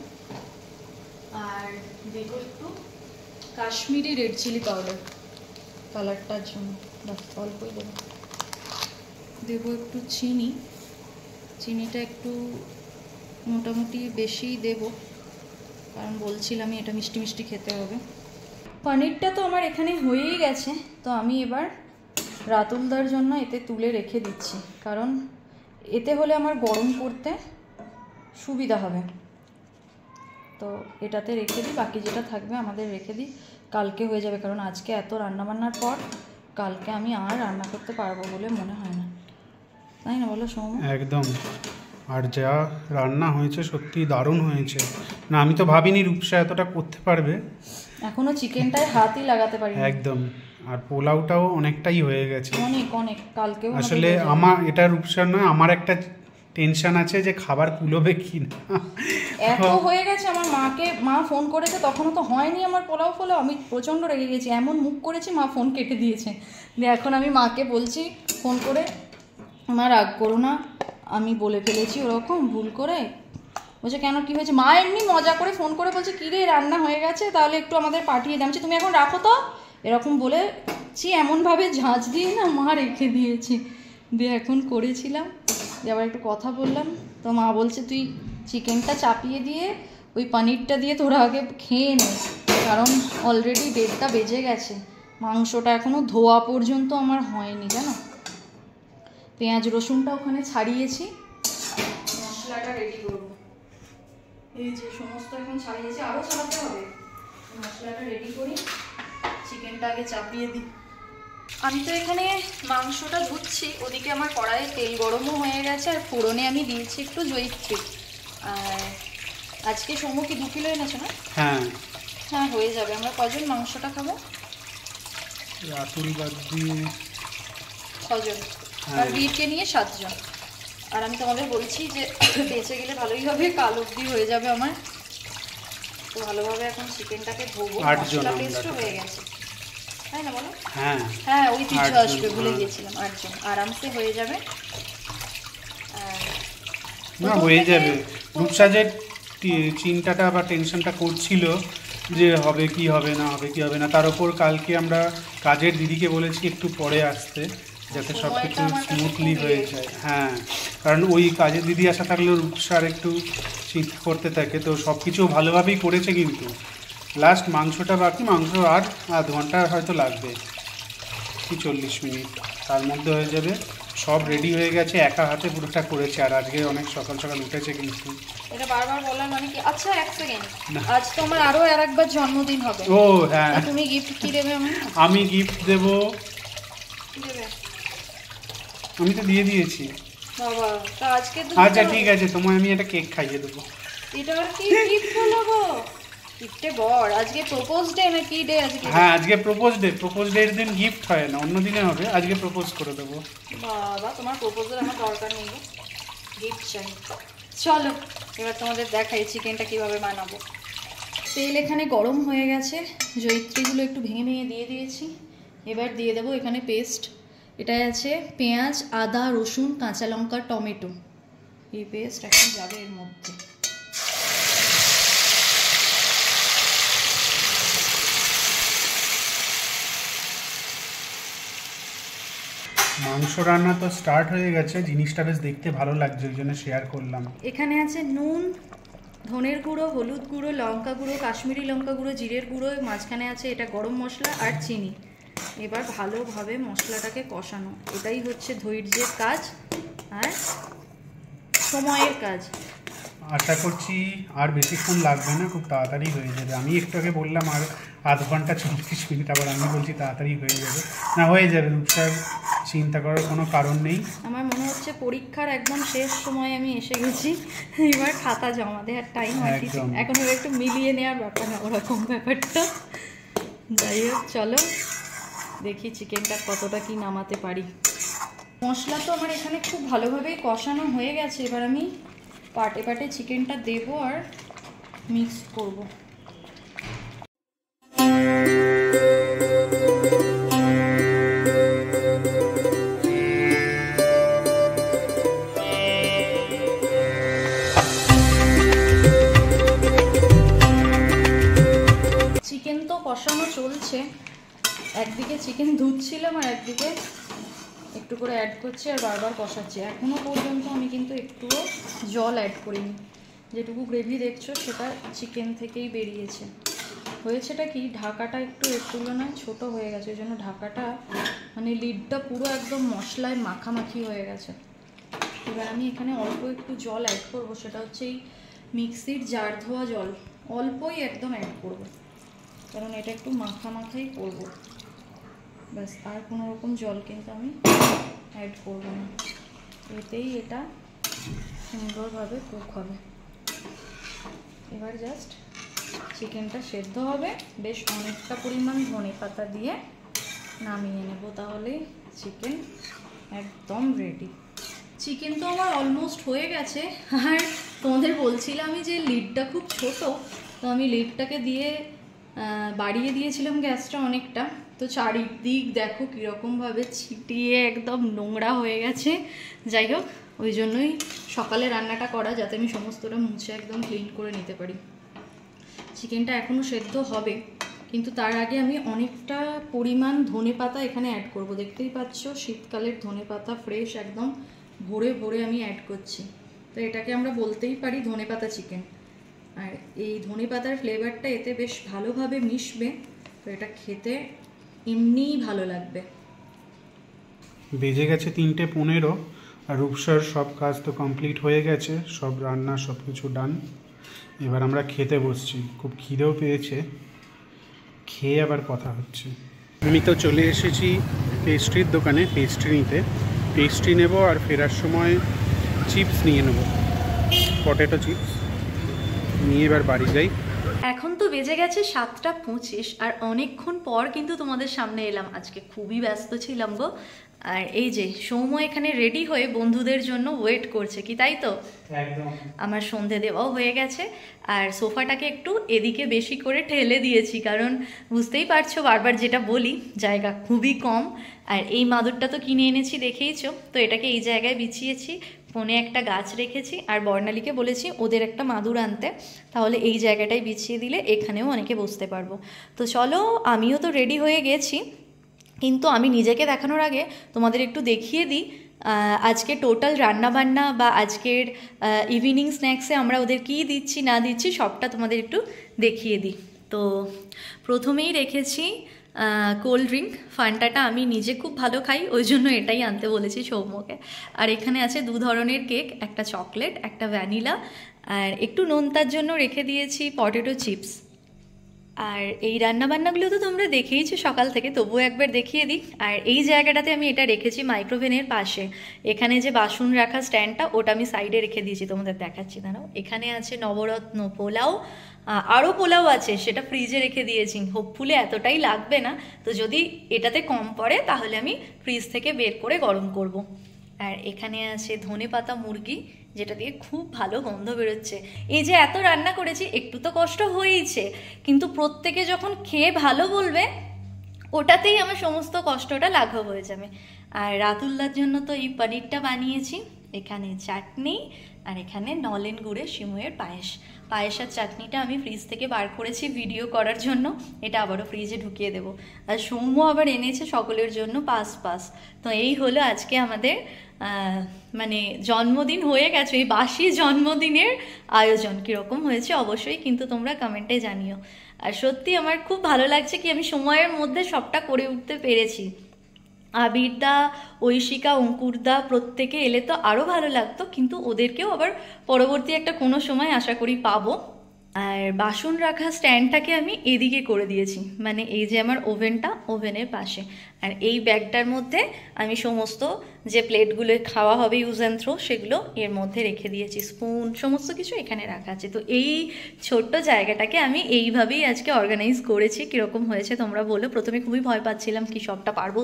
আর দেব একটু কাশ্মীরি রেড চিলি পাউডার কালারটার জন্য, বাস অল্পই দেবো। দেবো একটু চিনি, চিনিটা একটু মোটামুটি বেশিই দেব, কারণ বলছিলামই এটা মিষ্টি মিষ্টি খেতে হবে। পনিরটা তো আমার এখানে হয়েই গেছে, তো আমি এবার রাতুলদার জন্য এতে তুলে রেখে দিচ্ছি, কারণ এতে হলে আমার গরম করতে সুবিধা হবে। তো এটাতে রেখে দিই, বাকি যেটা থাকবে আমাদের রেখে দিই, কালকে হয়ে যাবে। কারণ আজকে এত রান্নাবান্নার পর কালকে আমি আর রান্না করতে পারবো বলে মনে হয় না, তাই না বলো সৌম্য? একদম। আর যা রান্না হয়েছে সত্যি দারুণ হয়েছে। না, আমি তো ভাবিনি রূপসা এতটা করতে পারবে। এখনো চিকেনটায় হাতই লাগাতে পারি একদম। আর পোলাওটাও অনেকটাই হয়ে গেছে, অনেক অনেক। কালকেও আসলে আমার এটা রূপসার নয়, আমার একটা টেনশন আছে যে খাবার কুলোবে কি না। এত হয়ে গেছে, আমার মা ফোন করেছে, তখনও তো হয়নি আমার পোলাও ফোলাও। আমি প্রচণ্ড রেগে গেছি, এমন মুখ করেছি, মা ফোন কেটে দিয়েছে। দিয়ে এখন আমি মাকে বলছি ফোন করে, মা রাগ করো না, আমি বলে ফেলেছি ওরকম ভুল করে। বলছে কেন, কী হয়েছে? মা এমনি মজা করে ফোন করে বলছে কী রে, রান্না হয়ে গেছে, তাহলে একটু আমাদের পাঠিয়ে দামছি, তুমি এখন রাখো তো, এরকম বলেছি। এমনভাবে ঝাঁঝ দিয়ে না মা রেখে দিয়েছি। দিয়ে এখন করেছিলাম, দিয়ে আবার একটু কথা বললাম, তো মা বলছে তুই চিকেনটা চাপিয়ে দিয়ে ওই পনিরটা দিয়ে তোরা আগে খেয়ে নে, কারণ অলরেডি 1:30 বেজে গেছে। মাংসটা এখনও ধোয়া পর্যন্ত আমার হয়নি, জানো। পেঁয়াজ রসুনটা ওখানে ছাড়িয়েছি, মশলাটা রেডি করবো। এই যে সমস্ত এখন ছাড়িয়েছি, আরও ছাড়াতে হবে। মশলাটা রেডি করি, চিকেনটা আগে চাপিয়ে দিই। আমি তো এখানে মাংসটা ধুচ্ছি, ওদিকে আমার কড়াইয়ে তেল গরমও হয়ে গেছে, আর ফোড়নে আমি দিয়েছি একটু জয়িত্রী। আর আজকে সৌম্য কি 2 কিলো এনেছো না? হ্যাঁ হ্যাঁ, হয়ে যাবে। আমরা কজন মাংসটা খাবো? রাতুল বাদ দিয়ে 6 জন, আর বীরকে নিয়ে 7 জন। আর আমি তোমাদের বলছি যে বেঁচে গেলে ভালোই হবে, কাল অবধি হয়ে যাবে আমার। তো ভালোভাবে এখন চিকেনটাকে ধোবো, মশলা পেস্টও হয়ে গেছে, তাই না বলো? হ্যাঁ হ্যাঁ, ওই তিনজন আসবে, ভুলে গিয়েছিলাম, 8 জন আরামসে হয়ে যাবে। না হয়ে যাবে। রূপসাজের চিন্তাটা বা টেনশনটা করছিল যে হবে কি হবে না, হবে কি হবে না। তার উপর কালকে আমরা কাজের দিদিকে বলেছি একটু পরে আসতে, যাতে সব কিছু স্মুথলি হয়ে যায়। হ্যাঁ, কারণ ওই কাজের দিদি আসা থাকলেও রূপসার একটু চিন্তা করতে থাকে। তো সব কিছু ভালোভাবেই করেছে, কিন্তু লাস্ট মাংসটা বাকি, মাংস আর আধ ঘন্টা হয়তো লাগবে কি 40 মিনিট, তার মধ্যে হয়ে যাবে। সব রেডি হয়ে গেছে, একা হাতে পুরোটা করেছে। আর আজকে অনেক সকাল সকাল উঠেছে, কিন্তু এটা বারবার বলার মানে কি? আচ্ছা, এক সেকেন্ড, আজ তো আমার আরো আরেকবার জন্মদিন হবে। ও হ্যাঁ, তুমি গিফট কি দেবে? আমি গিফট দেব। কি দেবে? আমি তো দিয়ে দিয়েছি বাবা, তা আজকে তো আচ্ছা ঠিক আছে, তোমায় আমি একটা কেক খাইয়ে দেবো। এটা আর কি গিফট হলো গো? গিফটে বর আজকে প্রপোজ ডে না কি ডে আজকে? হ্যাঁ, আজকে প্রপোজ ডে। প্রপোজ ডে এর দিন গিফট হয় না, অন্য দিনে হবে। আজকে প্রপোজ করে দেবো। বাবা, তোমার প্রপোজাল আমার দরকার নেই, গিফট চাই। চলো এবার তোমাদের দেখাই চিকেনটা কিভাবে বানাবো। তেল এখানে গরম হয়ে গেছে, জয়িত্রীগুলো একটু ভেঙে ভেঙে দিয়ে দিয়েছি। এবার দিয়ে দেবো এখানে পেস্ট। এটাই আছে পেঁয়াজ, আদা, রসুন, কাঁচা লঙ্কা, টমেটো। এই পেস্ট এখন যাবে এর মধ্যে। মাংস রান্না তো স্টার্ট হয়ে গেছে, জিনিসটা বেশ দেখতে ভালো লাগছে, ওই জন্য শেয়ার করলাম। এখানে আছে নুন, ধনের গুঁড়ো, হলুদ গুঁড়ো, লঙ্কা গুঁড়ো, কাশ্মীরি লঙ্কা গুঁড়ো, জিরের গুঁড়ো, মাঝখানে আছে এটা গরম মশলা আর চিনি। এবার ভালোভাবে মশলাটাকে কষানো, এটাই হচ্ছে ধৈর্যের কাজ আর সময়ের কাজ। আশা করছি আর বেশিক্ষণ লাগবে না, খুব তাড়াতাড়ি হয়ে যাবে। আমি একটু আগে বললাম আর আধ ঘন্টা 40 মিনিট, আবার আমি বলছি তাড়াতাড়ি হয়ে যাবে। না, হয়ে যাবে, রূপসার চিন্তা করার কোনো কারণ নেই। আমার মনে হচ্ছে পরীক্ষার একদম শেষ সময় আমি এসে গেছি, এবার খাতা জমা দেওয়ার টাইম আর কি। এখন এবার একটু মিলিয়ে নেওয়ার ব্যাপার না, ওরকম ব্যাপারটা। যাই হোক, চলো দেখি চিকেনটা কতটা কি নামাতে পারি। মশলা তো আমার এখানে খুব ভালোভাবেই কষানো হয়ে গেছে। এবার আমি পাটে পাটে চিকেনটা দেবো আর মিক্স করব। চিকেন তো কষানো চলছে, একদিকে চিকেন ধুচ্ছিলাম আর একদিকে একটু করে অ্যাড করছি আর বারবার কষাচ্ছি। এখনও পর্যন্ত আমি কিন্তু একটুও জল অ্যাড করিনি, যেটুকু গ্রেভি দেখছো সেটা চিকেন থেকেই বেরিয়েছে। হয়েছেটা কি, ঢাকাটা একটু এর তুলনায় ছোটো হয়ে গেছে, ওই জন্য ঢাকাটা মানে লিডটা পুরো একদম মশলায় মাখামাখি হয়ে গেছে। এবার আমি এখানে অল্প একটু জল অ্যাড করবো, সেটা হচ্ছে এই মিক্সির জার ধোয়া জল, অল্পই একদম অ্যাড করবো, কারণ এটা একটু মাখামাখাই করবো ব্যাস। আর কোনো রকম জল কিন্তু আমি অ্যাড করবো না, এতেই এটা সুন্দরভাবে কুক হবে। এবার জাস্ট চিকেনটা সেদ্ধ হবে, বেশ অনেকটা পরিমাণ ধনে পাতা দিয়ে নামিয়ে নেব, তাহলেই চিকেন একদম রেডি। চিকেন তো আমার অলমোস্ট হয়ে গেছে। আর তোমাদের বলছিলামই যে লিডটা খুব ছোট, তো আমি লিডটাকে দিয়ে বাড়িয়ে দিয়েছিলাম গ্যাসটা অনেকটা। তো চারিদিক দেখো কীরকমভাবে ছিটিয়ে একদম নোংরা হয়ে গেছে। যাই হোক, ওই জন্যই সকালে রান্নাটা করা, যাতে আমি সমস্তটা মুছে একদম ক্লিন করে নিতে পারি। চিকেনটা এখনও সেদ্ধ হবে, কিন্তু তার আগে আমি অনেকটা পরিমাণ ধনে পাতা এখানে অ্যাড করব। দেখতেই পাচ্ছ শীতকালের ধনে পাতা ফ্রেশ একদম ভরে ভরে আমি অ্যাড করছি। তো এটাকে আমরা বলতেই পারি ধনে পাতা চিকেন। আর এই ধনে পাতার ফ্লেভারটা এতে বেশ ভালোভাবে মিশবে, তো এটা খেতে এমনিই ভালো লাগবে। বেজে গেছে 3:15, আর রূপসার সব কাজ তো কমপ্লিট হয়ে গেছে, সব রান্না সব কিছু ডান। এবার আমরা খেতে বসছি, খুব খিদেও পেয়েছে, খেয়ে আবার কথা হচ্ছে। আমি তো চলে এসেছি পেস্ট্রির দোকানে পেস্ট্রি নিতে। পেস্ট্রি নেব আর ফেরার সময় চিপস নিয়ে নেব, পটেটো চিপস নিয়ে এবার বাড়ি যাই। এখন তো বেজে গেছে 7:25 আর অনেকক্ষণ পর কিন্তু তোমাদের সামনে এলাম। আজকে খুবই ব্যস্ত ছিলাম গো। আর এই যে সৌম্য এখানে রেডি হয়ে বন্ধুদের জন্য ওয়েট করছে, কি তাই তো? একদম। আমার সন্ধে দেওয়াও হয়ে গেছে। আর সোফাটাকে একটু এদিকে বেশি করে ঠেলে দিয়েছি, কারণ বুঝতেই পারছো বারবার যেটা বলি, জায়গা খুবই কম। আর এই মাদুরটা তো কিনে এনেছি দেখেইছো, তো এটাকে এই জায়গায় বিছিয়েছি, ফোনে একটা গাছ রেখেছি, আর বর্ণালীকে বলেছি ওদের একটা মাদুর আনতে, তাহলে এই জায়গাটায় বিছিয়ে দিলে এখানেও অনেকে বসতে পারবো। তো চলো, আমিও তো রেডি হয়ে গেছি, কিন্তু আমি নিজেকে দেখানোর আগে তোমাদের একটু দেখিয়ে দিই আজকে টোটাল রান্নাবান্না বা আজকের ইভিনিং স্ন্যাক্সে আমরা ওদের কী দিচ্ছি না দিচ্ছি সবটা তোমাদের একটু দেখিয়ে দিই। তো প্রথমেই রেখেছি কোল্ড ড্রিঙ্ক। ফান্টাটা আমি নিজে খুব ভালো খাই, ওই জন্য এটাই আনতে বলেছি সৌম্যকে। আর এখানে আছে 2 ধরনের কেক, একটা চকলেট, একটা ভ্যানিলা, আর একটু নোনতার জন্য রেখে দিয়েছি পটেটো চিপস। আর এই রান্নাবান্নাগুলো তো তোমরা দেখেইছো সকাল থেকে, তবুও একবার দেখিয়ে দিই। আর এই জায়গাটাতে আমি এটা রেখেছি মাইক্রোওভেনের পাশে। এখানে যে বাসন রাখা স্ট্যান্ডটা, ওটা আমি সাইডে রেখে দিয়েছি, তোমাদের দেখাচ্ছি দাঁড়াও। এখানে আছে নবরত্ন পোলাও, আরও পোলাও আছে, সেটা ফ্রিজে রেখে দিয়েছি। হোপফুলি এতটাই লাগবে না, তো যদি এটাতে কম পড়ে তাহলে আমি ফ্রিজ থেকে বের করে গরম করব। আর এখানে আছে ধনেপাতা মুরগি, যেটা দিয়ে খুব ভালো গন্ধ বেরোচ্ছে। এই যে এত রান্না করেছি, একটু তো কষ্ট হয়েইছে, কিন্তু প্রত্যেকে যখন খেয়ে ভালো বলবে, ওটাতেই আমার সমস্ত কষ্টটা লাঘব হয়ে যাবে। আর রাতুল্লার জন্য তো এই পনিরটা বানিয়েছি। এখানে চাটনি, আর এখানে নলেন গুড়ের সিমুয়ের পায়েস। পায়েসের চাটনিটা আমি ফ্রিজ থেকে বার করেছি ভিডিও করার জন্য, এটা আবারও ফ্রিজে ঢুকিয়ে দেবো। আর সৌম্য আবার এনেছে সকলের জন্য পাস। তো এই হলো আজকে আমাদের মানে জন্মদিন হয়ে গেছে, এই বাসি জন্মদিনের আয়োজন কীরকম হয়েছে অবশ্যই কিন্তু তোমরা কমেন্টে জানিও। আর সত্যি আমার খুব ভালো লাগছে কি আমি সময়ের মধ্যে সবটা করে উঠতে পেরেছি। আবিরদা, ঐশিকা, অঙ্কুরদা প্রত্যেকে এলে তো আরও ভালো লাগতো, কিন্তু ওদেরকেও আবার পরবর্তী একটা কোনো সময় আশা করি পাবো। আর বাসন রাখা স্ট্যান্ডটাকে আমি এদিকে করে দিয়েছি, মানে এই যে আমার ওভেনটা, ওভেনের পাশে। আর এই ব্যাগটার মধ্যে আমি সমস্ত যে প্লেটগুলো খাওয়া হবে ইউজ অ্যান্ড থ্রো, সেগুলো এর মধ্যে রেখে দিয়েছি, স্পুন সমস্ত কিছু এখানে রাখা আছে। তো এই ছোট্ট জায়গাটাকে আমি এইভাবেই আজকে অর্গানাইজ করেছি। কীরকম হয়েছে তোমরা বলো। প্রথমে খুবই ভয় পাচ্ছিলাম কি সবটা পারবো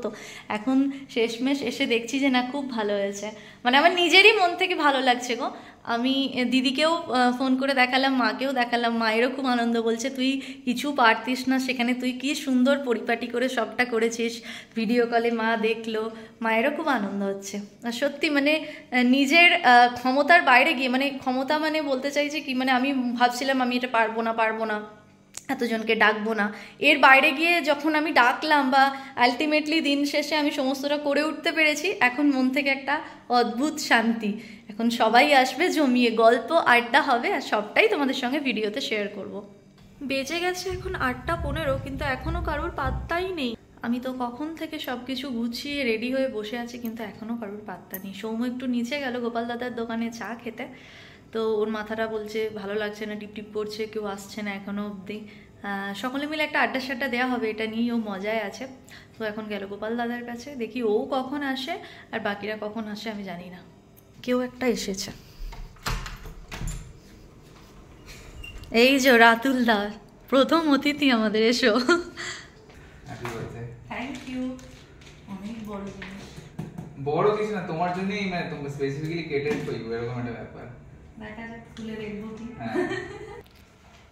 তো, এখন শেষমেশ এসে দেখছি যে না, খুব ভালো হয়েছে, মানে আমার নিজেরই মন থেকে ভালো লাগছে গো। আমি দিদিকেও ফোন করে দেখালাম, মাকেও দেখালাম, মায়েরও খুব আনন্দ, বলছে তুই কিছু পারতিস না, সেখানে তুই কি সুন্দর পরিপাটি করে সবটা করেছিস। ভিডিও কলে মা দেখলো, মায়েরও খুব আনন্দ হচ্ছে। আর সত্যি মানে নিজের ক্ষমতার বাইরে গিয়ে, মানে ক্ষমতা মানে বলতে চাইছি কি, মানে আমি ভাবছিলাম আমি এটা পারবো না, এতজনকে ডাকবো না, এর বাইরে গিয়ে যখন আমি ডাকলাম বা আলটিমেটলি দিন শেষে আমি সমস্তটা করে উঠতে পেরেছি, এখন মন থেকে একটা অদ্ভুত শান্তি। এখন সবাই আসবে, জমিয়ে গল্প আড্ডা হবে, আর সবটাই তোমাদের সঙ্গে ভিডিওতে শেয়ার করব। বেজে গেছে এখন 8:15, কিন্তু এখনও কারোর পাত্তাই নেই। আমি তো কখন থেকে সব কিছু গুছিয়ে রেডি হয়ে বসে আছি, কিন্তু এখনও কারোর পাত্তা নেই। সৌম্য একটু নিচে গেল গোপাল দাদার দোকানে চা খেতে, তো ওর মাথাটা বলছে ভালো লাগছে না, টিপ করছে, কেউ আসছে না এখনও অবধি। সকলে মিলে একটা আড্ডা দেওয়া হবে, এটা নিয়েই ও মজায় আছে। তো এখন গেল গোপাল দাদার কাছে, দেখি ও কখন আসে আর বাকিরা কখন আসে আমি জানি না। কেউ একটা এসেছে, এই যে রাতুল দা, প্রথম অতিথি আমাদের। এসো। Thank you. অনেক বড় জিনিস। বড় কিছু না, তোমার জন্যই, মানে তুমি স্পেসিফিক্যালি কেটেড ফর ইউ, এরকম একটা ব্যাপার। দেখা যাক, খুলে দেখবো কি।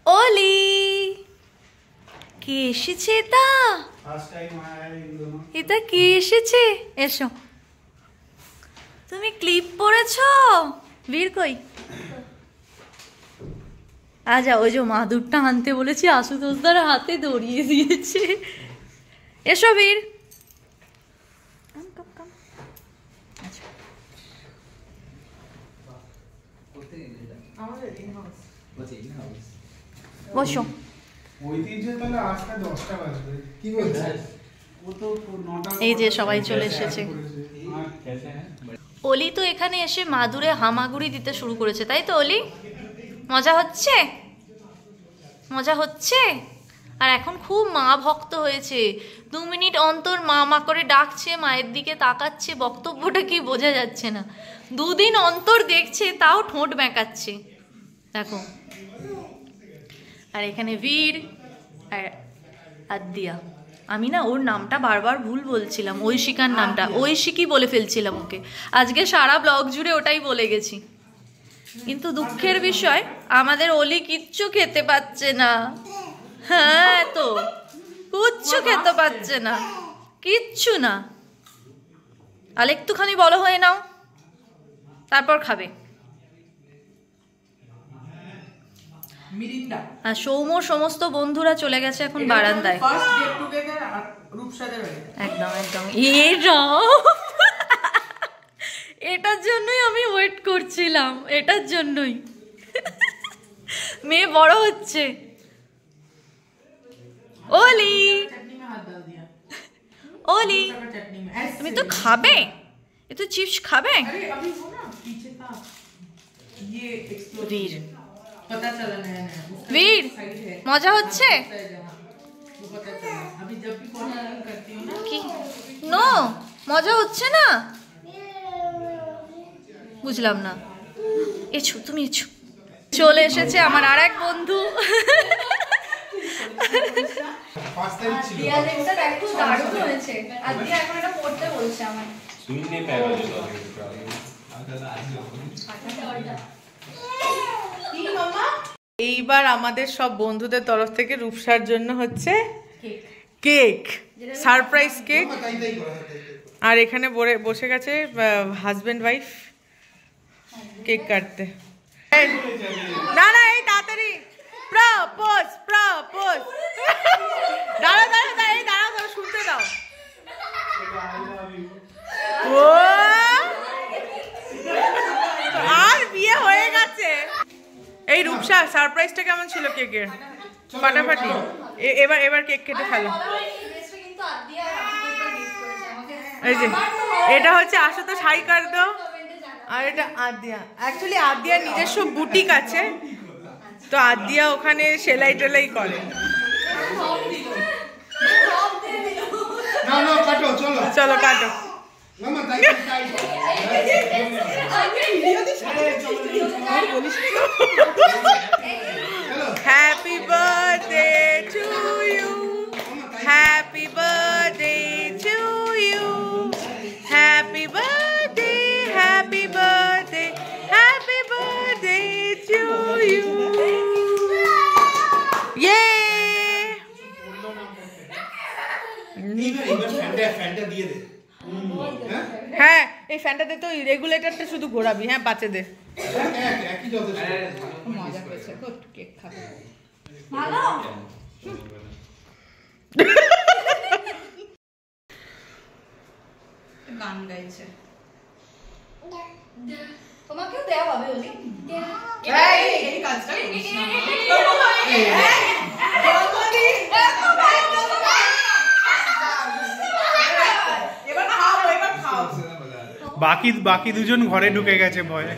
ওলি কে এসেছে? এটা কে এসেছে? এসো। তুমি ক্লিপ পরেছো? বীর কই? আচ্ছা, ওই যে মাদুরটা আনতে বলেছি, আশুতোষ দার হাতে ধরিয়ে দিয়েছে। এসো বীর। বসো। এই যে সবাই চলে এসেছে। অলি তো এখানে এসে মাদুরে হামাগুড়ি দিতে শুরু করেছে, তাই তো অলি? মজা হচ্ছে? আর এখন খুব মা ভক্ত হয়েছে, 2 মিনিট অন্তর মা করে ডাকছে, মায়ের দিকে তাকাচ্ছে, বক্তব্যটা কি বোঝা যাচ্ছে না। 2 দিন অন্তর দেখছে, তাও ঠোঁট বেঁকাচ্ছে। দেখো আর এখানে বীর আর আদ্যা। আমি না ওর নামটা বারবার ভুল বলছিলাম, ঐশিকার নামটা ঐশিকই বলে ফেলছিলাম ওকে। আজকে সারা ব্লগ জুড়ে ওটাই বলে গেছি। কিন্তু দুঃখের বিষয় আমাদের অলি কিচ্ছু খেতে পাচ্ছে না। হ্যাঁ তো কিচ্ছু খেতে পাচ্ছে না, কিচ্ছু না। আর একটুখানি বড় হয়ে নাও, তারপর খাবে। আর সৌম্যর সমস্ত বন্ধুরা চলে গেছে এখন বারান্দায়। একদম একদম। এটার জন্যই আমি ওয়েট করছিলাম, এটার জন্যই। মেয়ে বড় হচ্ছে। ওলি ওলি তুমি তো খাবে, এ তো চিপস খাবে। বীর বীর মজা হচ্ছে কি? নো মজা হচ্ছে না, বুঝলাম না। এছো তুমি এছো। চলে এসেছে আমার আর এক বন্ধু। এইবার আমাদের সব বন্ধুদের তরফ থেকে রূপসার জন্য হচ্ছে কেক, সারপ্রাইজ কেক। আর এখানে বসে গেছে হাজবেন্ড ওয়াইফ কেক কাটতে। না না এই তাড়াতাড়ি প্রপোজ প্রপোজ। দাঁড়াও দাঁড়াও দাঁড়াও, এই দাঁড়াও দাঁড়াও, শুনতে দাও। ও আর বিয়ে হয়ে গেছে। এই রূপসা সারপ্রাইজটা কেমন ছিল কেকের? ফাটাফাটি। এবার এবার কেক কেটে ফেলো। এই যে এটা হচ্ছে আশুতোষ, হাই কর দাও। আর এটা আদ্যা। অ্যাকচুয়ালি আদ্যার নিজস্ব বুটিক আছে, তো আদ্যা ওখানে সেলাই টেলাই করে। চলো কাটো। Happy birthday to you, happy birthday to you, happy birthday, happy birthday, happy birthday to you. Yay! হ্যাঁ এই ফ্যানটাতে তো রেগুলেটরটা শুধু ঘোরাবি। হ্যাঁ পাচে দে। মজা করেছে, কেক খাবে ভালো। গান গাইছে। তোমাকেও দেওয়া হবে ওলি। এই কাজটা করিস না। বাকি দুজন ঘরে ঢুকে গেছে ভয়ে।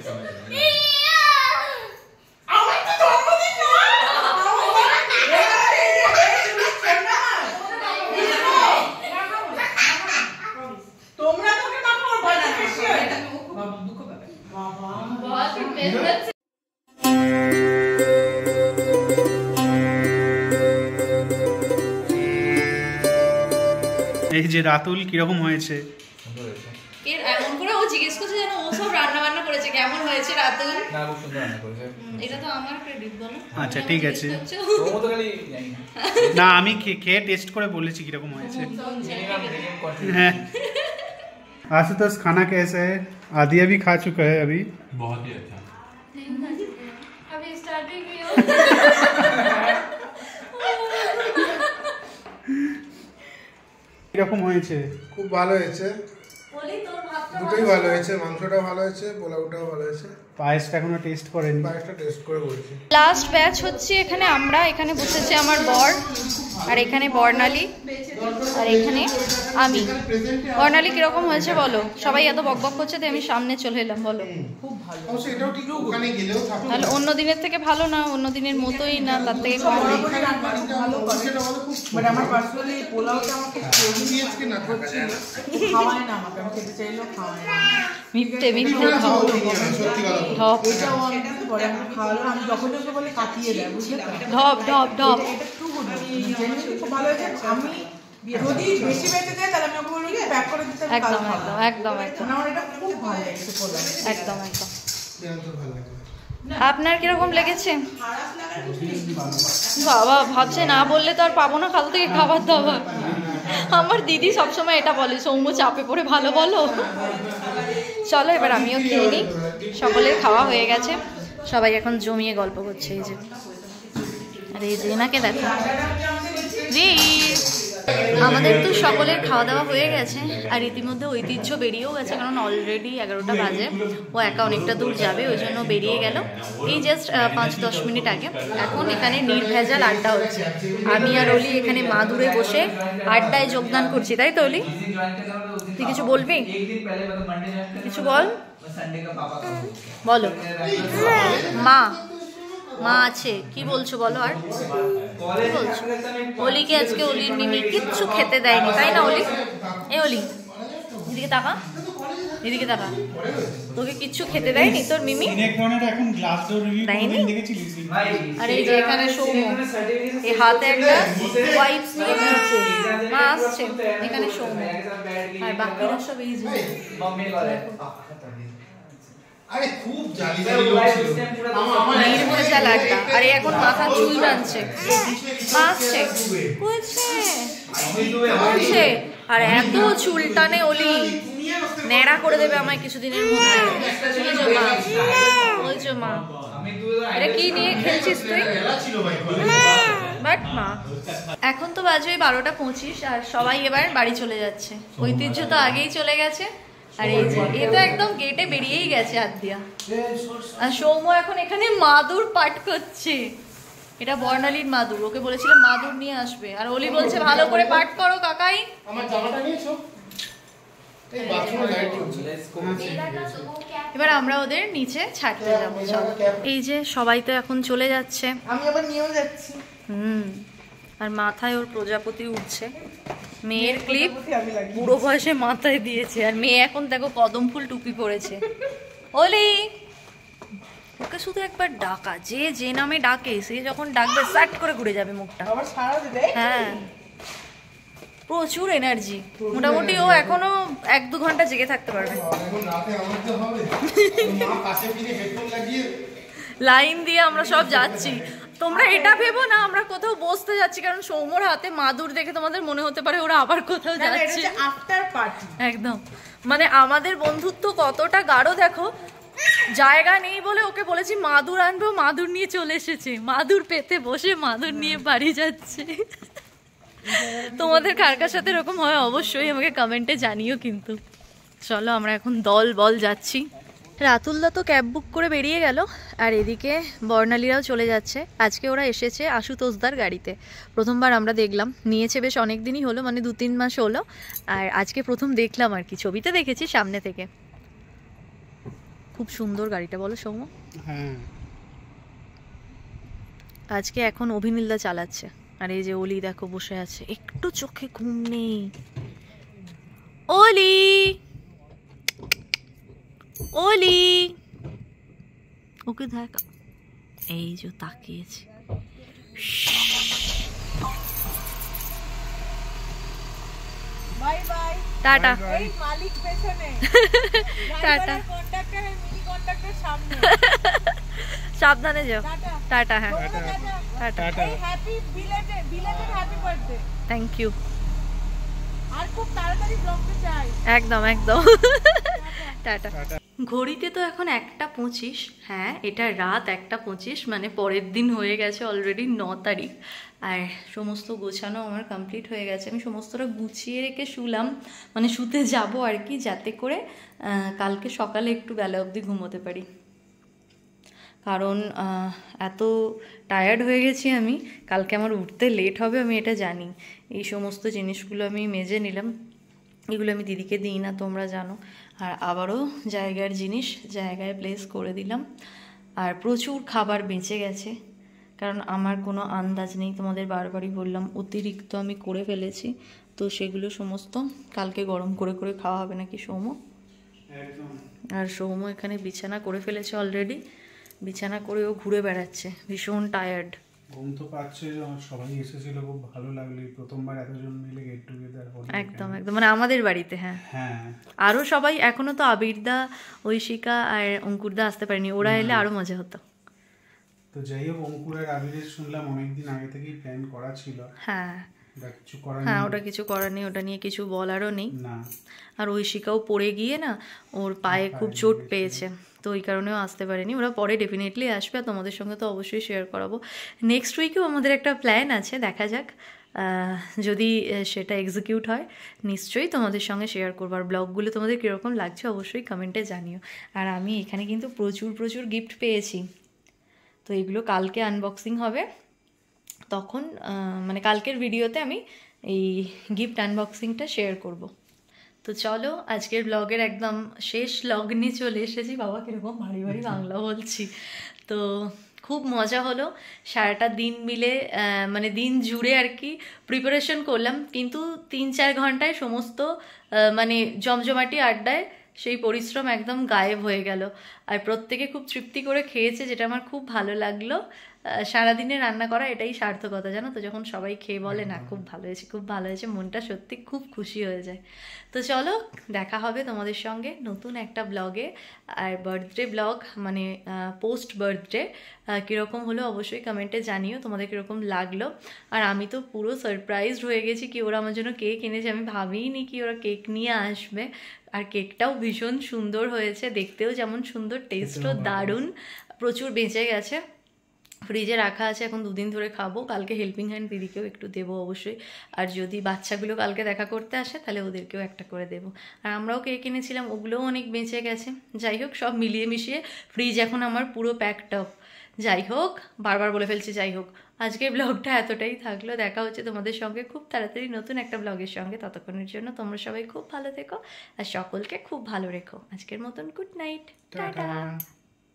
এই যে রাতুল কিরকম হয়েছে? এমন করে ও জিজ্ঞেস করছে যেন ও সব রান্না বান্না করেছে, কেমন হয়েছে রাতুল? না খুব সুন্দর রান্না করেছে। এটা তো আমার ক্রেডিট বলো। আচ্ছা ঠিক আছে। ও তো খালি জানি না আমি খেয়ে টেস্ট করে বলেছি কিরকম হয়েছে। হ্যাঁ आशुतोष खाना कैसा है? आदिया भी खा चुका है अभी। बहुत ही अच्छा। अभी स्टार्टिंग ही हो। কিরকম হয়েছে? খুব ভালো হয়েছে, দুটোই ভালো হয়েছে। মাংসটাও ভালো হয়েছে, পোলাওটাও ভালো হয়েছে। পায়েসটা এখনো টেস্ট করেনি। পায়েসটা টেস্ট করে বলছি। লাস্ট ব্যাচ হচ্ছে এখানে আমরা, এখানে বসেছে আমার বর আর এখানে বর্ণালী। আর এখানে আমি। বর্ণালী কিরকম হয়েছে বলো? সবাই এত বকবক করছে তো আমি সামনে চলে এলাম, বলো। খুব ভালো। তাহলে অন্য দিনের থেকে ভালো না? অন্য দিনের মতোই না, তার থেকে কম? বাট আমার পার্সোনালি পোলাওটা আমাকে খাওয়ায় না, আমাকে আমি খেতে চাইলেও খাওয়ায় না। মিথ্যে মিথ্যে ঢপ ঢপ এটাও অনেকদিন পরে আমি খাওয়ালো, আমি যখন যখন বলে কাটিয়ে দেয়, বুঝলে তো? ঢপ ঢপ ঢপ। এটা একটু জেনুইনলি খুব ভালো হয়েছে। আমি যদি বেশি বেঁচে যায় তাহলে আমি ওকে বলবো প্যাক করে দিতে, আমি কাল একদম খাবো। একদম একদম আমার এটা খুব ভালো লেগেছে পোলাও। একদম একদম। আপনার কিরকম লেগেছে? বাবা ভাবছে না বললে তো আর পাবো না কাল থেকে খাবার দাবার। আমার দিদি সবসময় এটা বলে, সৌম্য চাপে পড়ে ভালো বলো। চলো এবার আমিও খেয়ে নিই। সকলের খাওয়া হয়ে গেছে, সবাই এখন জমিয়ে গল্প করছে। এই যে, আর এই যে এনাকে দেখো। আমাদের তো সকলের খাওয়া দাওয়া হয়ে গেছে, আর ইতিমধ্যে ঐতিহ্য বেরিয়েও গেছে, কারণ অলরেডি 11টা বাজে। ও একা অনেকটা দূর যাবে, ওই জন্য বেরিয়ে গেল এই জাস্ট 5-10 মিনিট আগে। এখন এখানে নির্ভেজাল আড্ডা হচ্ছে। আমি আর অলি এখানে মাদুরে বসে আড্ডায় যোগদান করছি, তাই তো অলি? তুই কিছু বলবি? কিছু বল, বলো। মা মা আছে, কি বলছো বলো? আর কি বলছো? অলিকে আজকে অলির মিমি কিচ্ছু খেতে দেয়নি, তাই না অলি? এ অলি, এদিকে তাকা, এদিকে তাকা। তোকে কিচ্ছু খেতে দেয়নি তোর মিমি? দেয়নি? আর এই যে এখানে সৌম্য, এই হাতে একটা ওয়াইপস নিয়ে ঘুরছে। মা আসছে, এখানে সৌম্য, আর বাকিরা সব এই যে। আরে খুব জালি জালি লোক ছিল। নির্ভেজাল আড্ডা। আরে এখন মাথা চুল টানছে, মা আসছে, বলছে। আর এত চুল টানে অলি, ন্যাড়া করে দেবে আমায় কিছুদিনের মধ্যে। বলছো মা, এটা কি নিয়ে খেলছিস তুই? বাট মা, এখন তো বাজে 12টা 25, আর সবাই এবার বাড়ি চলে যাচ্ছে। ঐতিহ্য তো আগেই চলে গেছে। আর এই যে এ তো একদম গেটে বেরিয়েই গেছে হাত দিয়া। আর সৌম্য এখন এখানে মাদুর পাঠ করছে। এটা বর্ণালীর মাদুর, ওকে বলেছিলাম মাদুর নিয়ে আসবে। আর অলি বলছে ভালো করে পাঠ করো কাকাই। আমার জামাটা নিয়েছো? এই বাথরুমে লাইট জ্বলছে। এবার আমরা ওদের নিচে ছাড়তে যাবো। এই যে সবাই তো এখন চলে যাচ্ছে, আমি আবার নিয়েও যাচ্ছি। আর মাথায় ওর প্রজাপতি উঠছে। মেয়ের ক্লিপ বুড়ো বয়সে মাথায় দিয়েছে, আর মেয়ে এখন দেখো কদম ফুল টুপি পরেছে। ওলি, ওকে শুধু একবার ডাকা, যে যে নামে ডাকে সে যখন ডাকবে সাট করে ঘুরে যাবে মুখটা। হ্যাঁ, প্রচুর এনার্জি। মোটামুটি ও এখনো 1-2 ঘন্টা জেগে থাকতে পারবে। লাইন দিয়ে আমরা সব যাচ্ছি। তোমরা এটা ভেবো না আমরা কোথাও বসতে যাচ্ছি, কারণ সৌম্যর হাতে মাদুর দেখে তোমাদের মনে হতে পারে ওরা আবার কোথাও যাচ্ছে। আফটার পার্টি একদম, মানে আমাদের বন্ধুত্ব কতটা গাঢ় দেখো। জায়গা নেই বলে ওকে বলেছি মাদুর আনবো, মাদুর নিয়ে চলে এসেছে। মাদুর পেতে বসে মাদুর নিয়ে বাড়ি যাচ্ছে। তোমাদের কার কার সাথে এরকম হয় অবশ্যই আমাকে কমেন্টে জানিও কিন্তু। চলো আমরা এখন দল বল যাচ্ছি। রাতুলদা তো ক্যাব বুক করে বেরিয়ে গেল, আর এদিকে বর্ণালীরাও চলে যাচ্ছে। আজকে ওরা এসেছে আশুতোষদার গাড়িতে। প্রথমবার আমরা দেখলাম, নিয়েছে বেশ অনেক দিনই হলো, মানে 2-3 মাস হলো। আর আজকে প্রথম দেখলাম আর কি, ছবিতে দেখেছি সামনে থেকে। খুব সুন্দর গাড়িটা, বলো সৌম্য? হ্যাঁ, আজকে এখন অভিনীলদা চালাচ্ছে। আর এই যে অলি দেখো বসে আছে, একটু চোখে ঘুম নেই। অলি, অলি, ওকে দেখ, এই যে তাকিয়েছে। Bye bye, tata. এই মালিক পেছনে, টাটা, কন্ডাক্টর আর মিনি কন্ডাক্টর সামনে। সাবধানে যাও। টাটা। হ্যাঁ, টাটা। Happy belated happy birthday. Thank you. আর খুব তাড়াতাড়ি ব্লগটা চাই। একদম একদম। টাটা। ঘড়িতে তো এখন 1:25। হ্যাঁ, এটা রাত 1:25, মানে পরের দিন হয়ে গেছে অলরেডি 9 তারিখ। আর সমস্ত গোছানো আমার কমপ্লিট হয়ে গেছে। আমি সমস্তটা গুছিয়ে রেখে শুলাম, মানে শুতে যাব আর কি, যাতে করে কালকে সকালে একটু বেলা অবধি ঘুমোতে পারি। কারণ এত টায়ার্ড হয়ে গেছি আমি, কালকে আমার উঠতে লেট হবে আমি এটা জানি। এই সমস্ত জিনিসগুলো আমি মেজে নিলাম, এগুলো আমি দিদিকে দিই না তোমরা জানো। আর আবারও জায়গার জিনিস জায়গায় প্লেস করে দিলাম। আর প্রচুর খাবার বেঁচে গেছে, কারণ আমার কোনো আন্দাজ নেই, তোমাদের বারবারই বললাম অতিরিক্ত আমি করে ফেলেছি। তো সেগুলো সমস্ত কালকে গরম করে করে খাওয়া হবে নাকি সৌম। আর সৌম এখানে বিছানা করে ফেলেছে অলরেডি, বিছানা করেও ঘুরে বেড়াচ্ছে, ভীষণ টায়ার্ড। ঘুম তো পাচ্ছে, সবাই এসেছিল, খুব ভালো লাগলো প্রথমবার এতজন মিলে গেট টুগেদার। একদম একদম, মানে আমাদের বাড়িতে। হ্যাঁ হ্যাঁ, আরও সবাই, এখনো তো আবিরদা, ঐশিকা আর অঙ্কুরদা আসতে পারেনি, ওরা এলে আরো মজা হতো। তো যাই হোক, অঙ্কুর আর আবিরের শুনলাম অনেকদিন আগে থেকেই প্ল্যান করা ছিল। হ্যাঁ কিছু করার হ্যাঁ, ওটা কিছু করার নেই, ওটা নিয়ে কিছু বলারও নেই। না, আর ঐশিকাও পড়ে গিয়ে না ওর পায়ে খুব চোট পেয়েছে, তো ওই কারণেও আসতে পারেনি। ওরা পরে ডেফিনেটলি আসবে, আর তোমাদের সঙ্গে তো অবশ্যই শেয়ার করাবো। নেক্সট উইকেও আমাদের একটা প্ল্যান আছে, দেখা যাক যদি সেটা এক্সিকিউট হয় নিশ্চয়ই তোমাদের সঙ্গে শেয়ার করবো। আর ব্লগগুলো তোমাদের কীরকম লাগছে অবশ্যই কমেন্টে জানিও। আর আমি এখানে কিন্তু প্রচুর প্রচুর গিফট পেয়েছি, তো এগুলো কালকে আনবক্সিং হবে, তখন মানে কালকের ভিডিওতে আমি এই গিফট আনবক্সিংটা শেয়ার করব। তো চলো আজকের ব্লগের একদম শেষ লগ্নে চলে এসেছি। বাবা কীরকম ভারী ভারী বাংলা বলছি। তো খুব মজা হলো, সারাটা দিন মিলে মানে দিন জুড়ে আর কি প্রিপারেশন করলাম, কিন্তু 3-4 ঘন্টায় সমস্ত মানে জমজমাটি আড্ডায় সেই পরিশ্রম একদম গায়েব হয়ে গেল। আর প্রত্যেকে খুব তৃপ্তি করে খেয়েছে, যেটা আমার খুব ভালো লাগলো। সারাদিনে রান্না করা এটাই সার্থকতা, জানো তো, যখন সবাই খেয়ে বলে না খুব ভালো হয়েছে খুব ভালো হয়েছে, মনটা সত্যি খুব খুশি হয়ে যায়। তো চলো দেখা হবে তোমাদের সঙ্গে নতুন একটা ব্লগে। আর বার্থডে ব্লগ মানে পোস্ট বার্থডে কীরকম হলো অবশ্যই কমেন্টে জানিও, তোমাদের কীরকম লাগলো। আর আমি তো পুরো সারপ্রাইজড হয়ে গেছি কি ওরা আমার জন্য কেক এনেছে, আমি ভাবিনি কি ওরা কেক নিয়ে আসবে। আর কেকটাও ভীষণ সুন্দর হয়েছে, দেখতেও যেমন সুন্দর, টেস্টও দারুণ, প্রচুর বেঁচে গেছে, ফ্রিজে রাখা আছে, এখন 2 দিন ধরে খাবো। কালকে হেল্পিং হ্যান্ড দিদিকেও একটু দেবো অবশ্যই, আর যদি বাচ্চাগুলো কালকে দেখা করতে আসে তাহলে ওদেরকেও একটা করে দেবো। আর আমরাও কেক কিনেছিলাম, ওগুলোও অনেক বেঁচে গেছে। যাই হোক, সব মিলিয়ে মিশিয়ে ফ্রিজ এখন আমার পুরো প্যাকড আপ। যাই হোক, বারবার বলে ফেলছি যাই হোক। আজকের ব্লগটা এতটাই থাকলো, দেখা হচ্ছে তোমাদের সঙ্গে খুব তাড়াতাড়ি নতুন একটা ব্লগের সঙ্গে। ততক্ষণের জন্য তোমরা সবাই খুব ভালো থেকো আর সকলকে খুব ভালো রেখো। আজকের মতন গুড নাইট, টাটা।